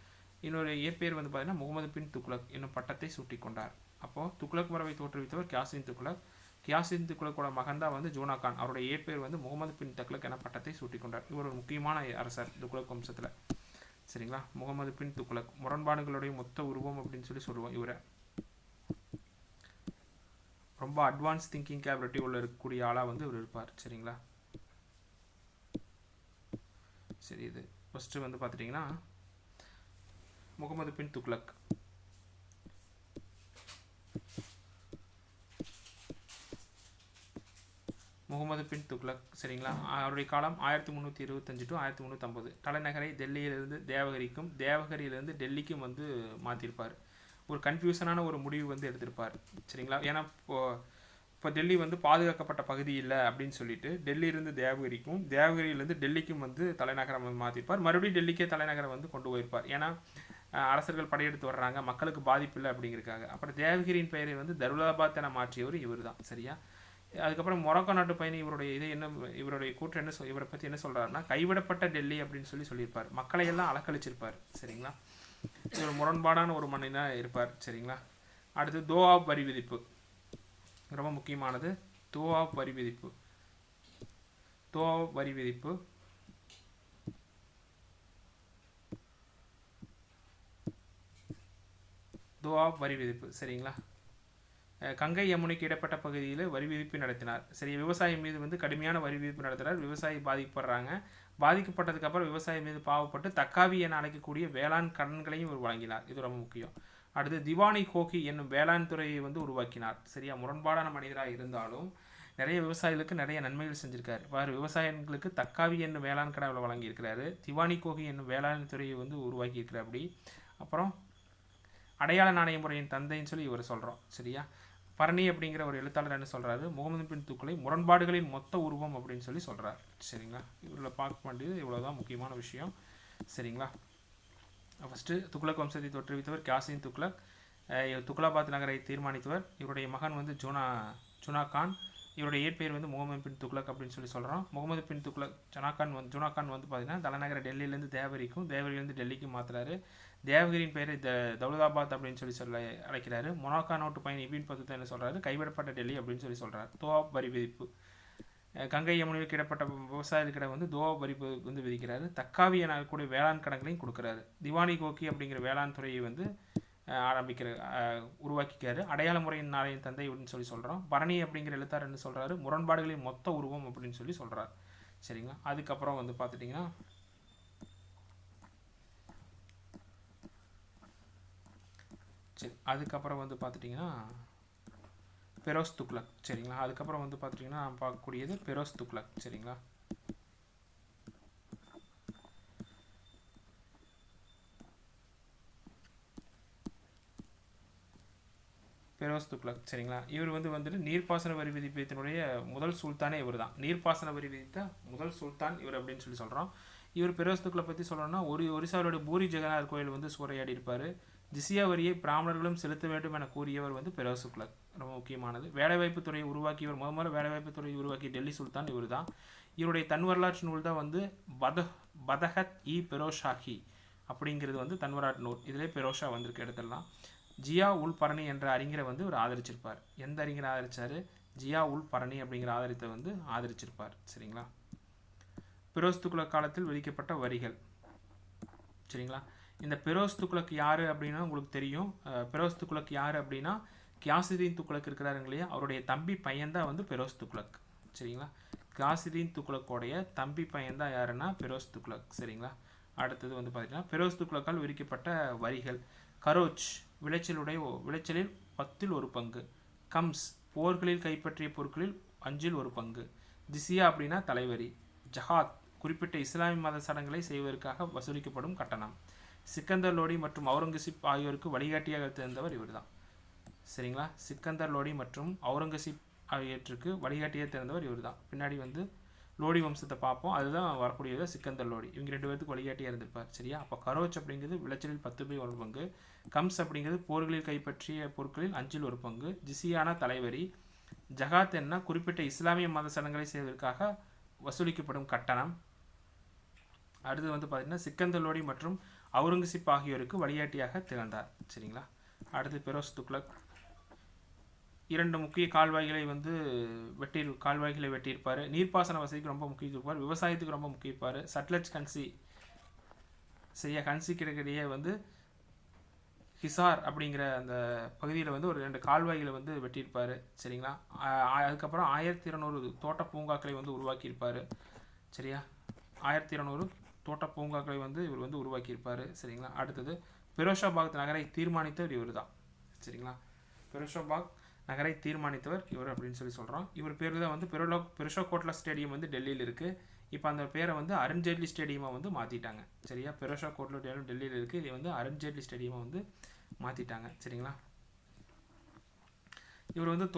இன்னொரு இயற்பெயர் வந்து பார்த்திங்கன்னா முகமது பின் துக்ளக் என்னும் பட்டத்தை சூட்டி கொண்டார். அப்போது துக்ளக் மரபை தோற்றுவித்தவர் கியாசுதீன் துக்ளக். கியாசுதீன் துக்ளக்கோட மகன் தான் வந்து ஜூனா கான். அவருடைய இயற்பெயர் வந்து முகமது பின் துக்ளக் என பட்டத்தை சூட்டி கொண்டார். இவர் ஒரு முக்கியமான அரசர் துக்ளக் வம்சத்தில். சரிங்களா. முகமது பின் துக்ளக் முரண்பாடுகளுடைய மொத்த உருவம் அப்படின்னு சொல்லுவோம் இவரை. ரொம்ப அட்வான்ஸ் திங்கிங் கேபபிலிட்டி உள்ள இருக்கக்கூடிய ஆளாக வந்து இவர் இருப்பார். சரிங்களா. சரி. இது ஃபஸ்ட்டு வந்து பார்த்துட்டிங்கன்னா முகமது பின் துக்ளக். முகமது பின் துக்ளக். சரிங்களா. அவருடைய காலம் 1325 to 1350. தலைநகரை டெல்லியிலிருந்து தேவகரிக்கும், தேவகரியிலிருந்து டெல்லிக்கும் வந்து மாற்றிருப்பார். ஒரு கன்ஃபியூஷனான ஒரு முடிவு வந்து எடுத்திருப்பார். சரிங்களா. ஏன்னா இப்போ டெல்லி வந்து பாதுகாக்கப்பட்ட பகுதி இல்லை அப்படின்னு சொல்லிட்டு டெல்லியிலிருந்து தேவகிரிக்கும், தேவகிரியிலேருந்து டெல்லிக்கும் வந்து தலைநகரம் மாற்றிருப்பார். மறுபடியும் டெல்லிக்கே தலைநகரம் வந்து கொண்டு போயிருப்பார். ஏன்னா அரசர்கள் படையெடுத்து வர்றாங்க, மக்களுக்கு பாதிப்பு இல்லை அப்படிங்கிறதுக்காக. அப்புறம் தேவகிரியின் பெயரை வந்து தருலாபாத் என மாற்றியவர் இவர் தான். சரியா. அதுக்கப்புறம் மொரோக்கோ நாட்டு பயணி இவருடைய கூற்று என்ன இவரை பற்றி என்ன சொல்கிறாருன்னா கைவிடப்பட்ட டெல்லி அப்படின்னு சொல்லியிருப்பார். மக்களை எல்லாம் அலக்களிச்சிருப்பார். சரிங்களா. இவர் முரண்பாடான ஒரு மனிதனாக இருப்பார். சரிங்களா. அடுத்து தோஆப் வரி விதிப்பு ரொம்ப முக்கியமானது. தோஆப் வரி விதிப்பு. சரிங்களா. கங்கை யமுனைக்கு இடப்பட்ட பகுதியில் வரி விதிப்பு நடத்தினார். சரி. விவசாயம் மீது வந்து கடுமையான வரி விதிப்பு நடத்தினார். விவசாயி பாதிக்கப்படுறாங்க. பாதிக்கப்பட்டதுக்கப்புறம் விவசாயம் மீது பாவப்பட்டு தக்காவி என அழைக்கக்கூடிய வேளாண் கடன்களையும் இவர் வழங்கினார். இது ரொம்ப முக்கியம். அடுத்து திவானி கோகி என்னும் வேளாண் துறையை வந்து உருவாக்கினார். சரியா. முரண்பாடான மனிதராக இருந்தாலும் நிறைய விவசாயிகளுக்கு நிறைய நன்மைகள் செஞ்சுருக்காரு. விவசாயிகளுக்கு தக்காவி என்னும் வேளாண் கடனை வழங்கியிருக்கிறாரு. திவானி கோகி என்னும் வேளாண் துறையை வந்து உருவாக்கியிருக்கிறார். அப்படி அப்புறம் அடையாள நாணய முறையின் தந்தைன்னு சொல்லி இவர் சொல்கிறோம். சரியா. பரணி அப்படிங்கிற ஒரு எழுத்தாளர் என்ன சொல்கிறாரு, முகமது பின் துக்ளை முரண்பாடுகளின் மொத்த உருவம் அப்படின்னு சொல்லி சொல்கிறார். சரிங்களா. இவரில் பார்க்க வேண்டியது இவ்வளோதான் முக்கியமான விஷயம். சரிங்களா. ஃபஸ்ட்டு துக்ளக் வம்சத்தை தோற்றுவித்தவர் கியாசுதீன் துக்ளக். துக்லாபாத் நகரை தீர்மானித்தவர். இவருடைய மகன் வந்து ஜுனா கான். இவருடைய இயற்பெயர் வந்து முகமது பின் துக்ளக் அப்படின்னு சொல்லி சொல்கிறோம். முகமது பின் துக்ளக் ஜுனா கான் வந்து பார்த்திங்கன்னா தலைநகர டெல்லியிலேருந்து தேவகிரிலேருந்து டெல்லிக்கு மாற்றுறாரு. தேவகிரியின் பேரை தௌலதாபாத் அப்படின்னு சொல்லி அழைக்கிறாரு. மொனாக்கா நாட்டு பயணி இபின் பத்துதா என்ன சொல்கிறாரு, கைவிடப்பட்ட டெல்லி அப்படின்னு சொல்லி சொல்கிறார். தோவாப் வரி விதிப்பு, கங்கை யமுனையில் இடப்பட்ட விவசாயிகளிடம் வந்து தோவாப் வரி வந்து விதிக்கிறாரு. தக்காவி என கூடிய வேளாண் கடன்களையும் கொடுக்குறாரு. திவானி கோக்கி அப்படிங்கிற வேளாண் துறையை வந்து உருவாக்கிக்காரு. அடையாள முறையின் நாளையின் தந்தை அப்படின்னு சொல்லி சொல்கிறோம். பரணி அப்படிங்கிற எழுத்தார் என்ன சொல்கிறாரு, முரண்பாடுகளின் மொத்த உருவம் அப்படின்னு சொல்லி சொல்கிறார். சரிங்களா. அதுக்கப்புறம் வந்து பார்த்துட்டிங்கன்னா அதுக்கப்புறம் வந்து பார்த்துட்டிங்கன்னா பெரோஸ் துக்ளக். சரிங்களா. அதுக்கப்புறம் வந்து பார்த்துட்டிங்கன்னா நம்ம பார்க்கக்கூடியது பெரோஸ் துக்ளக். சரிங்களா. பெரோஸ் துக்ளக். சரிங்களா. இவர் வந்துட்டு நீர்ப்பாசன வரி விதிப்பதனுடைய முதல் சுல்தானே இவர் தான். நீர்ப்பாசன வரி விதித்த முதல் சுல்தான் இவர் அப்படின்னு சொல்லி சொல்கிறோம். இவர் பெரோஸ் துக்ளக் பற்றி சொல்லணும்னா ஒரிசாவுடைய பூரி ஜெகநாதர் கோயில் வந்து சூறையாடி இருப்பார். ஜிசியா வரியை பிராமணர்களும் செலுத்த வேண்டும் என கூறியவர் வந்து பெரோஸ் துக்ளக். ரொம்ப முக்கியமானது. வேலைவாய்ப்பு துறையை உருவாக்கியவர், முதல்ல வேலைவாய்ப்பு துறையை உருவாக்கிய டெல்லி சுல்தான் இவர் தான். இவருடைய தன் வரலாற்று நூல் தான் வந்து பதஹத் இ பெரோஷாஹி அப்படிங்கிறது வந்து தன்வராட் நூல். இதிலே பெரோஷா வந்திருக்கு எடுத்துடலாம். ஜியா உல் பரணி என்ற அறிஞரை வந்து இவர் ஆதரிச்சிருப்பார். எந்த அறிஞரை ஆதரிச்சார்? ஜியா உல் பரணி அப்படிங்கிற ஆதரித்தை வந்து ஆதரிச்சிருப்பார். சரிங்களா. பெரோஸ் துக்ளக் காலத்தில் விதிக்கப்பட்ட வரிகள். சரிங்களா. இந்த பெரோஸ் துக்ளக் யார் அப்படின்னா உங்களுக்கு தெரியும். பெரோஸ் துக்ளக் யார் அப்படின்னா கியாசுதீன் துக்ளக் இருக்கிறாருங்க இல்லையா, அவருடைய தம்பி பையன்தான் வந்து பெரோஸ் துக்ளக். சரிங்களா. கியாசுதீன் துக்ளக்கோடைய தம்பி பையன்தான் யாருன்னா பெரோஸ் துக்ளக். சரிங்களா. அடுத்தது வந்து பார்த்தீங்கன்னா பெரோஸ் துக்ளக்கால் விதிக்கப்பட்ட வரிகள். கரோச் விளைச்சலில் 10% கம்ஸ் போர்களில் கைப்பற்றிய பொருட்களில் 5%. ஜிசியா அப்படின்னா தலைவரி. ஜஹாத் குறிப்பிட்ட இஸ்லாமிய மத சடங்குகளை செய்வதற்காக வசூலிக்கப்படும் கட்டணம். சிக்கந்தர் லோடி மற்றும் அவுரங்கசீப் ஆகியோருக்கு வழிகாட்டியாக திறந்தவர் இவர் தான். சரிங்களா. சிக்கந்தர் லோடி மற்றும் அவுரங்கசீப் ஆகியோருக்கு வழிகாட்டியாக திறந்தவர் இவர் தான். பின்னாடி வந்து லோடி வம்சத்தை பார்ப்போம். அதுதான் வரக்கூடியது சிக்கந்தர் லோடி. இவங்க 2 பேருக்கு வழிகாட்டியாக இருந்திருப்பார். சரியா. அப்போ கரோச் அப்படிங்கிறது விளைச்சலில் 10% கம்ஸ் அப்படிங்கிறது போர்களில் கைப்பற்றிய பொருட்களில் 5%. ஜிசியானா தலைவரி. ஜகாத் என்ன குறிப்பிட்ட இஸ்லாமிய மத சடங்குகளை செய்வதற்காக வசூலிக்கப்படும் கட்டணம். அடுத்து வந்து பார்த்தீங்கன்னா சிக்கந்தர் லோடி மற்றும் அவுரங்கசீப் ஆகியோருக்கு வழிகாட்டியாக திறந்தார். சரிங்களா. அடுத்து பெரோஸ் துக்ளக் 2 முக்கிய கால்வாய்களை வந்து வெட்டியிருப்பார். நீர்ப்பாசன வசதிக்கு ரொம்ப முக்கியத்துவம், விவசாயத்துக்கு ரொம்ப முக்கியப்பார். சட்லஜ் ஹன்சிக்கிடையே வந்து ஹிசார் அப்படிங்கிற அந்த பகுதியில் வந்து ஒரு 2 கால்வாய்களை வந்து வெட்டியிருப்பார். சரிங்களா. அதுக்கப்புறம் 1200 தோட்ட பூங்காக்களை வந்து உருவாக்கியிருப்பார். சரியா. 1200 தோட்ட பூங்காக்களை வந்து இவர் வந்து உருவாக்கியிருப்பார். சரிங்களா. அடுத்தது பெரோஷாபாத் நகரை தீர்மானித்தவர் இவர் தான். சரிங்களா. பெரோஷாபாத் நகரை தீர்மானித்தவர் இவர் அப்படின்னு சொல்லி சொல்கிறோம். இவர் பேர் தான் வந்து பெரோஷாகோட்லா ஸ்டேடியம் வந்து டெல்லியில் இருக்குது. இப்போ அந்த பேரை வந்து அருண்ஜேட்லி ஸ்டேடியமாக வந்து மாற்றிட்டாங்க. சரியா. பெரோஷாகோட்லா ஸ்டேடியம் டெல்லியில் இருக்குது. இது வந்து அருண்ஜேட்லி ஸ்டேடியமாக வந்து மாற்றிட்டாங்க. சரிங்களா. இவர் வந்து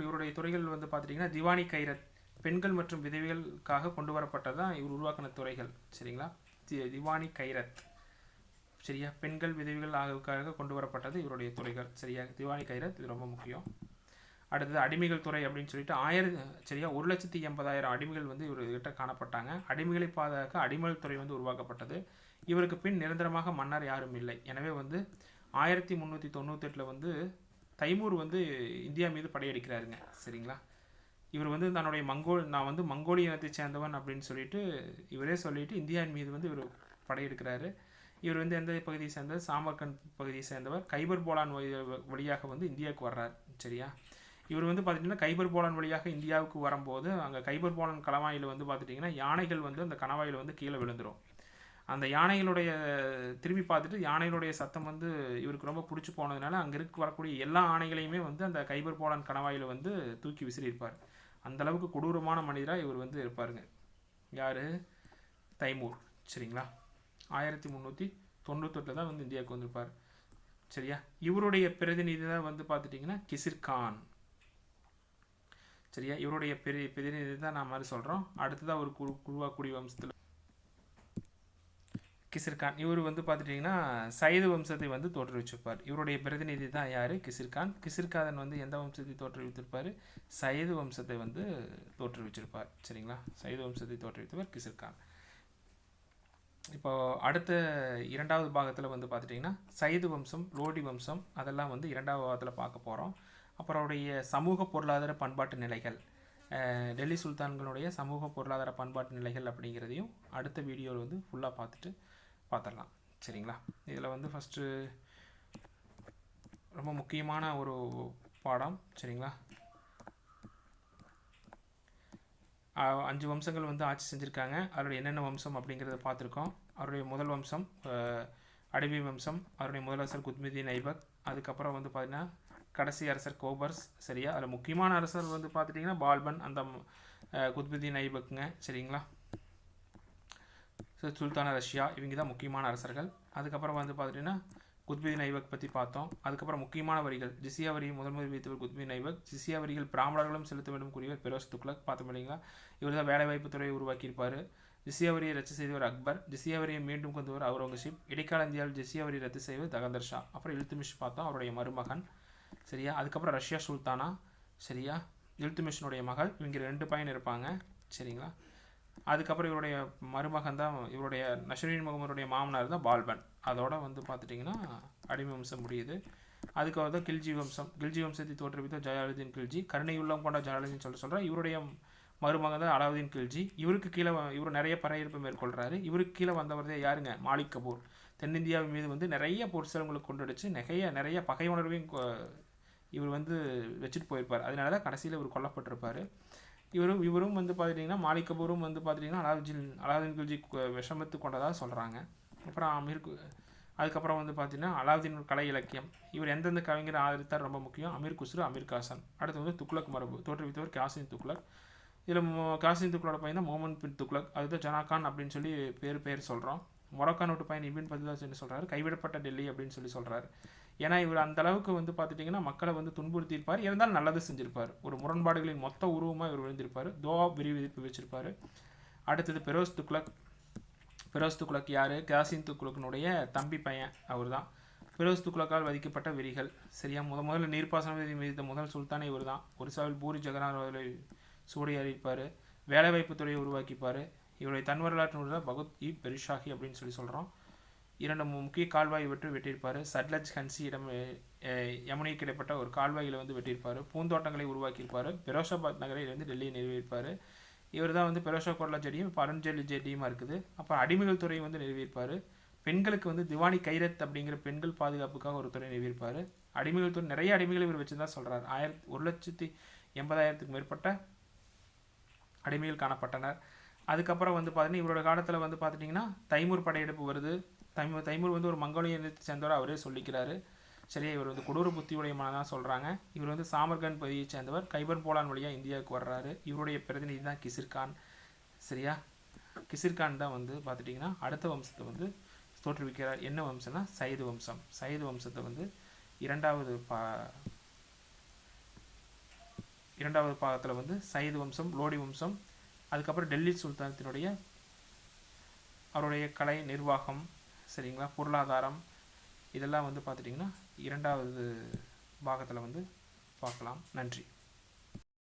இவருடைய துறைகள் வந்து பார்த்துட்டிங்கன்னா திவானி கைரத் பெண்கள் மற்றும் விதவைகளுக்காக கொண்டு வரப்பட்டது தான் இவர் உருவாக்கின துறைகள். சரிங்களா. திவானி கைரத். சரியா. பெண்கள் விதவிகள் ஆகியவருக்காக கொண்டு வரப்பட்டது இவருடைய துறைகள். சரியா. திவானி கைரத் இது ரொம்ப முக்கியம். அடுத்தது அடிமைகள் துறை அப்படின்னு சொல்லிட்டு 1,80,000 அடிமைகள் வந்து இவர்கிட்ட காணப்பட்டாங்க. அடிமைகளை பாதுகாக்க அடிமைகள் துறை வந்து உருவாக்கப்பட்டது. இவருக்கு பின் நிரந்தரமாக மன்னர் யாரும் இல்லை. எனவே வந்து 1398 வந்து தைமூர் வந்து இந்தியா மீது படையெடுக்கிறாருங்க. சரிங்களா. இவர் வந்து தன்னுடைய நான் வந்து மங்கோலிய இனத்தை சேர்ந்தவன் அப்படின்னு சொல்லிட்டு இவரே சொல்லிட்டு இந்தியாவின் மீது வந்து இவர் படையெடுக்கிறாரு. இவர் வந்து எந்த பகுதியை சேர்ந்தவர்? சாமர்கண்ட் பகுதியை சேர்ந்தவர். கைபர் போலான் வழியாக வந்து இந்தியாவுக்கு வர்றார். சரியா. இவர் வந்து பார்த்திங்கன்னா கைபர் போலான் வழியாக இந்தியாவுக்கு வரும்போது அங்கே கைபர் போலான் கணவாயில் வந்து பார்த்துட்டிங்கன்னா யானைகள் வந்து அந்த கணவாயில் வந்து கீழே விழுந்துடும். அந்த யானைகளுடைய திரும்பி பார்த்துட்டு யானைகளுடைய சத்தம் வந்து இவருக்கு ரொம்ப பிடிச்சி போனதுனால அங்கே வரக்கூடிய எல்லா ஆணைகளையுமே வந்து அந்த கைபர் போலான் கணவாயில் வந்து தூக்கி விசிறியிருப்பார். அந்தளவுக்கு கொடூரமான மனிதராக இவர் வந்து இருப்பாருங்க. யார்? தைமூர். சரிங்களா. 1398 தான் வந்து இந்தியாவுக்கு வந்திருப்பார். சரியா. இவருடைய பிரதிநிதி தான் வந்து பார்த்துட்டிங்கன்னா கிசிர்கான். சரியா. இவருடைய பிரதிநிதி தான் நான் மாதிரி சொல்கிறோம். அடுத்ததாக ஒரு குருவாக்குடி வம்சத்தில் கிசிர்கான் இவர் வந்து பார்த்துட்டிங்கன்னா சைது வம்சத்தை வந்து தோற்றுவிச்சிருப்பார். இவருடைய பிரதிநிதி தான் யார்? கிசிர்கான். கிசிர்கான் வந்து எந்த வம்சத்தை தோற்றுவித்திருப்பார்? சைது வம்சத்தை வந்து தோற்றுவிச்சிருப்பார். சரிங்களா? சைது வம்சத்தை தோற்றுவித்தவர் கிசிர்கான். இப்போ அடுத்த இரண்டாவது பாகத்தில் வந்து பார்த்துட்டிங்கன்னா சைது வம்சம், லோடி வம்சம் அதெல்லாம் வந்து இரண்டாவது பாகத்தில் பார்க்க போகிறோம். அப்புறம் அவருடைய சமூக பொருளாதார பண்பாட்டு நிலைகள், டெல்லி சுல்தான்களுடைய சமூக பொருளாதார பண்பாட்டு நிலைகள் அப்படிங்கிறதையும் அடுத்த வீடியோவில் வந்து ஃபுல்லாக பார்த்துடலாம். சரிங்களா? இதில் வந்து ஃபஸ்ட்டு ரொம்ப முக்கியமான ஒரு பாடம். சரிங்களா? 5 வம்சங்கள் வந்து ஆட்சி செஞ்சுருக்காங்க. அவருடைய என்னென்ன வம்சம் அப்படிங்கிறத பார்த்துருக்கோம். அவருடைய முதல் வம்சம் அடிமை வம்சம். அவருடைய முதல் அரசர் குத்புதீன் ஐபக். அதுக்கப்புறம் வந்து பார்த்திங்கன்னா கடைசி அரசர் கோபர்ஸ். சரியா? அதில் முக்கியமான அரசர் வந்து பார்த்துட்டிங்கன்னா பால்பன், அந்த குத்புதீன் ஐபக்குங்க. சரிங்களா? சுல்தான ரஷ்யா, இவங்க தான் முக்கியமான அரசர்கள். அதுக்கப்புறம் வந்து பார்த்துட்டிங்கன்னா குத்புதீன் ஐபக் பற்றி பார்த்தோம். அதுக்கப்புறம் முக்கியமான வரிகள், ஜிசியா வரி முதல் விதித்தவர் குத்புதீன் ஐபக். ஜிசியா வரிகள் பிராமணர்களும் செலுத்த வேண்டும் கூறியவர் பெரோஸ் துக்ளக். பார்த்தோம் இல்லைங்களா? இவர் தான் வேலைவாய்ப்பு துறையை உருவாக்கியிருப்பார். ஜிசியா வரியை ரத்து செய்தவர் அக்பர். ஜிசியா வரியை மீண்டும் கொண்டு வர அவுரங்கசீப். இடைக்கால இந்தியாவில் ஜிசியா வரி ரத்து செய்வது தகந்தர் ஷா. அப்புறம் இல்துமிஷ் பார்த்தோம், அவருடைய மருமகன். சரியா? அதுக்கப்புறம் ரஷ்யா சுல்தானா. சரியா? இல்துமிஷனுடைய மகள். இவங்க 2 பையன் இருப்பாங்க. சரிங்களா? அதுக்கப்புறம் இவருடைய மருமகன் தான் இவருடைய நஸ்ருதீன் முகமதுடைய மாமனார் தான் பால்பன். அதோட வந்து பார்த்துட்டிங்கன்னா அடிமை வம்சம் முடியுது. அதுக்காக தான் கில்ஜி வம்சம். கில்ஜி வம்சத்தை தோற்றுவித்த ஜலாலுதீன் கில்ஜி. கருணை உள்ளம் கொண்ட ஜலாலுதீன் சொல்கிறேன். இவருடைய மருமகன் தான் அலாவுதீன் கில்ஜி. இவருக்கு கீழே இவர் நிறைய படையெடுப்பு மேற்கொள்கிறாரு. இவருக்கு கீழே வந்தவர் தான் யாருங்க? மாலிக் கபூர். தென்னிந்தியாவின் மீது வந்து நிறைய பொருட்செலவுகளை கொண்டுடுச்சு, நிறைய பகை உணர்வையும் இவர் வந்து வச்சுட்டு போயிருப்பார். அதனால தான் கடைசியில் இவர் கொல்லப்பட்டிருப்பார். இவரும் வந்து பார்த்துட்டிங்கன்னா மாலிக் கபூரும் வந்து பார்த்துட்டிங்கன்னா அலாவுதீன் கில்ஜி விஷமத்து கொண்டதாக சொல்கிறாங்க. அப்புறம் அதுக்கப்புறம் வந்து பார்த்திங்கன்னா அலாவுதீன் கலை இலக்கியம். இவர் எந்தெந்த கவிஞரை ஆதரித்தார் ரொம்ப முக்கியம். அமீர் குஸ்ரு, அமீர் காசன். அடுத்து வந்து துக்ளக் மரபு தோற்றுவித்தவர் காசின் துக்ளக். இதில் காசின் துக்ளோட பையன் தான் முகமது பின் துக்ளக். அதுதான் ஜனாகான் அப்படின்னு சொல்லி பேர் சொல்கிறோம். மொரோக்கான் விட்டு பையன் இபின் பத்துதாஸ் என்று சொல்கிறாரு. கைவிடப்பட்ட டெல்லி அப்படின்னு சொல்லி சொல்கிறாரு. ஏன்னா இவர் அந்த அளவுக்கு வந்து பார்த்துட்டிங்கன்னா மக்களை வந்து துன்புறுத்தியிருப்பார். இருந்தாலும் நல்லது செஞ்சுருப்பார். ஒரு முரண்பாடுகளின் மொத்த உருவமாக இவர் விழுந்திருப்பார். தோவா விரிவிதிப்பு வச்சிருப்பார். அடுத்தது பெரோஸ் துக்ளக் யார்? காசின் துக்ளக்கினுடைய தம்பி பையன் அவர் தான். பெரோஸ் துக்ளக்கால் வதிக்கப்பட்ட விரிகள். சரியா? முதல்ல நீர்ப்பாசன விதி விதித்த முதல் சுல்தானே இவர் தான். ஒரிசாவில் பூரி ஜெகநாத் சூறையாடிப்பார். வேலைவாய்ப்பு துறையை உருவாக்கிப்பார். இவருடைய தன் வரலாற்று நூலில் பகத் இ பெரிஷாஹி அப்படின்னு சொல்கிறோம். 2 முக்கிய கால்வாய் வெட்டியிருப்பார். சட்லஜ் ஹன்சி இடம் யமுனைக்கு இடைப்பட்ட ஒரு கால்வாயில் வந்து வெட்டியிருப்பார். பூந்தோட்டங்களை உருவாக்கியிருப்பார். பெரோஷாபாத் நகரில் வந்து டெல்லியை நிறுவியிருப்பார். இவர் தான் வந்து பெரோஷா கொர்லா செடியும் பரஞ்சலி செடியுமா இருக்குது. அப்புறம் அடிமைகள் துறையை வந்து நிறுவியிருப்பார். பெண்களுக்கு வந்து திவானி கைரத் அப்படிங்கிற பெண்கள் பாதுகாப்புக்காக ஒரு துறை நிறுவியிருப்பார். அடிமைகள் துறை நிறைய அடிமைகள் இவர் வச்சு தான் சொல்கிறார். 1,80,000க்கு மேற்பட்ட அடிமைகள் காணப்பட்டனர். அதுக்கப்புறம் வந்து பார்த்தீங்கன்னா இவரோட காலத்தில் வந்து பார்த்துட்டிங்கன்னா தைமூர் படையெடுப்பு வருது. தைமூர் வந்து ஒரு மங்கோலிய இனத்தை சேர்ந்தவர், அவரே சொல்லிக்கிறாரு. சரியா? இவர் வந்து கொடூர புத்தியுடையமானதான் சொல்கிறாங்க. இவர் வந்து சாமர்கண்ட் பகுதியை சேர்ந்தவர். கைபர் போலான் வழியாக இந்தியாவுக்கு வர்றாரு. இவருடைய பிரதிநிதி தான் கிசிர்கான். சரியா? கிசிர்கான் தான் வந்து பார்த்துட்டிங்கன்னா அடுத்த வம்சத்தை வந்து தோற்றுவிக்கிறார். என்ன வம்சம்னா சைது வம்சம். சைது வம்சத்தை வந்து இரண்டாவது பாகத்தில் வந்து சைது வம்சம், லோடி வம்சம், அதுக்கப்புறம் டெல்லி சுல்தானத்தினுடைய அவருடைய கலை, நிர்வாகம், சரிங்களா, பொருளாதாரம், இதெல்லாம் வந்து பார்த்துட்டிங்கன்னா இரண்டாவது பாகத்தில் வந்து பார்க்கலாம். நன்றி.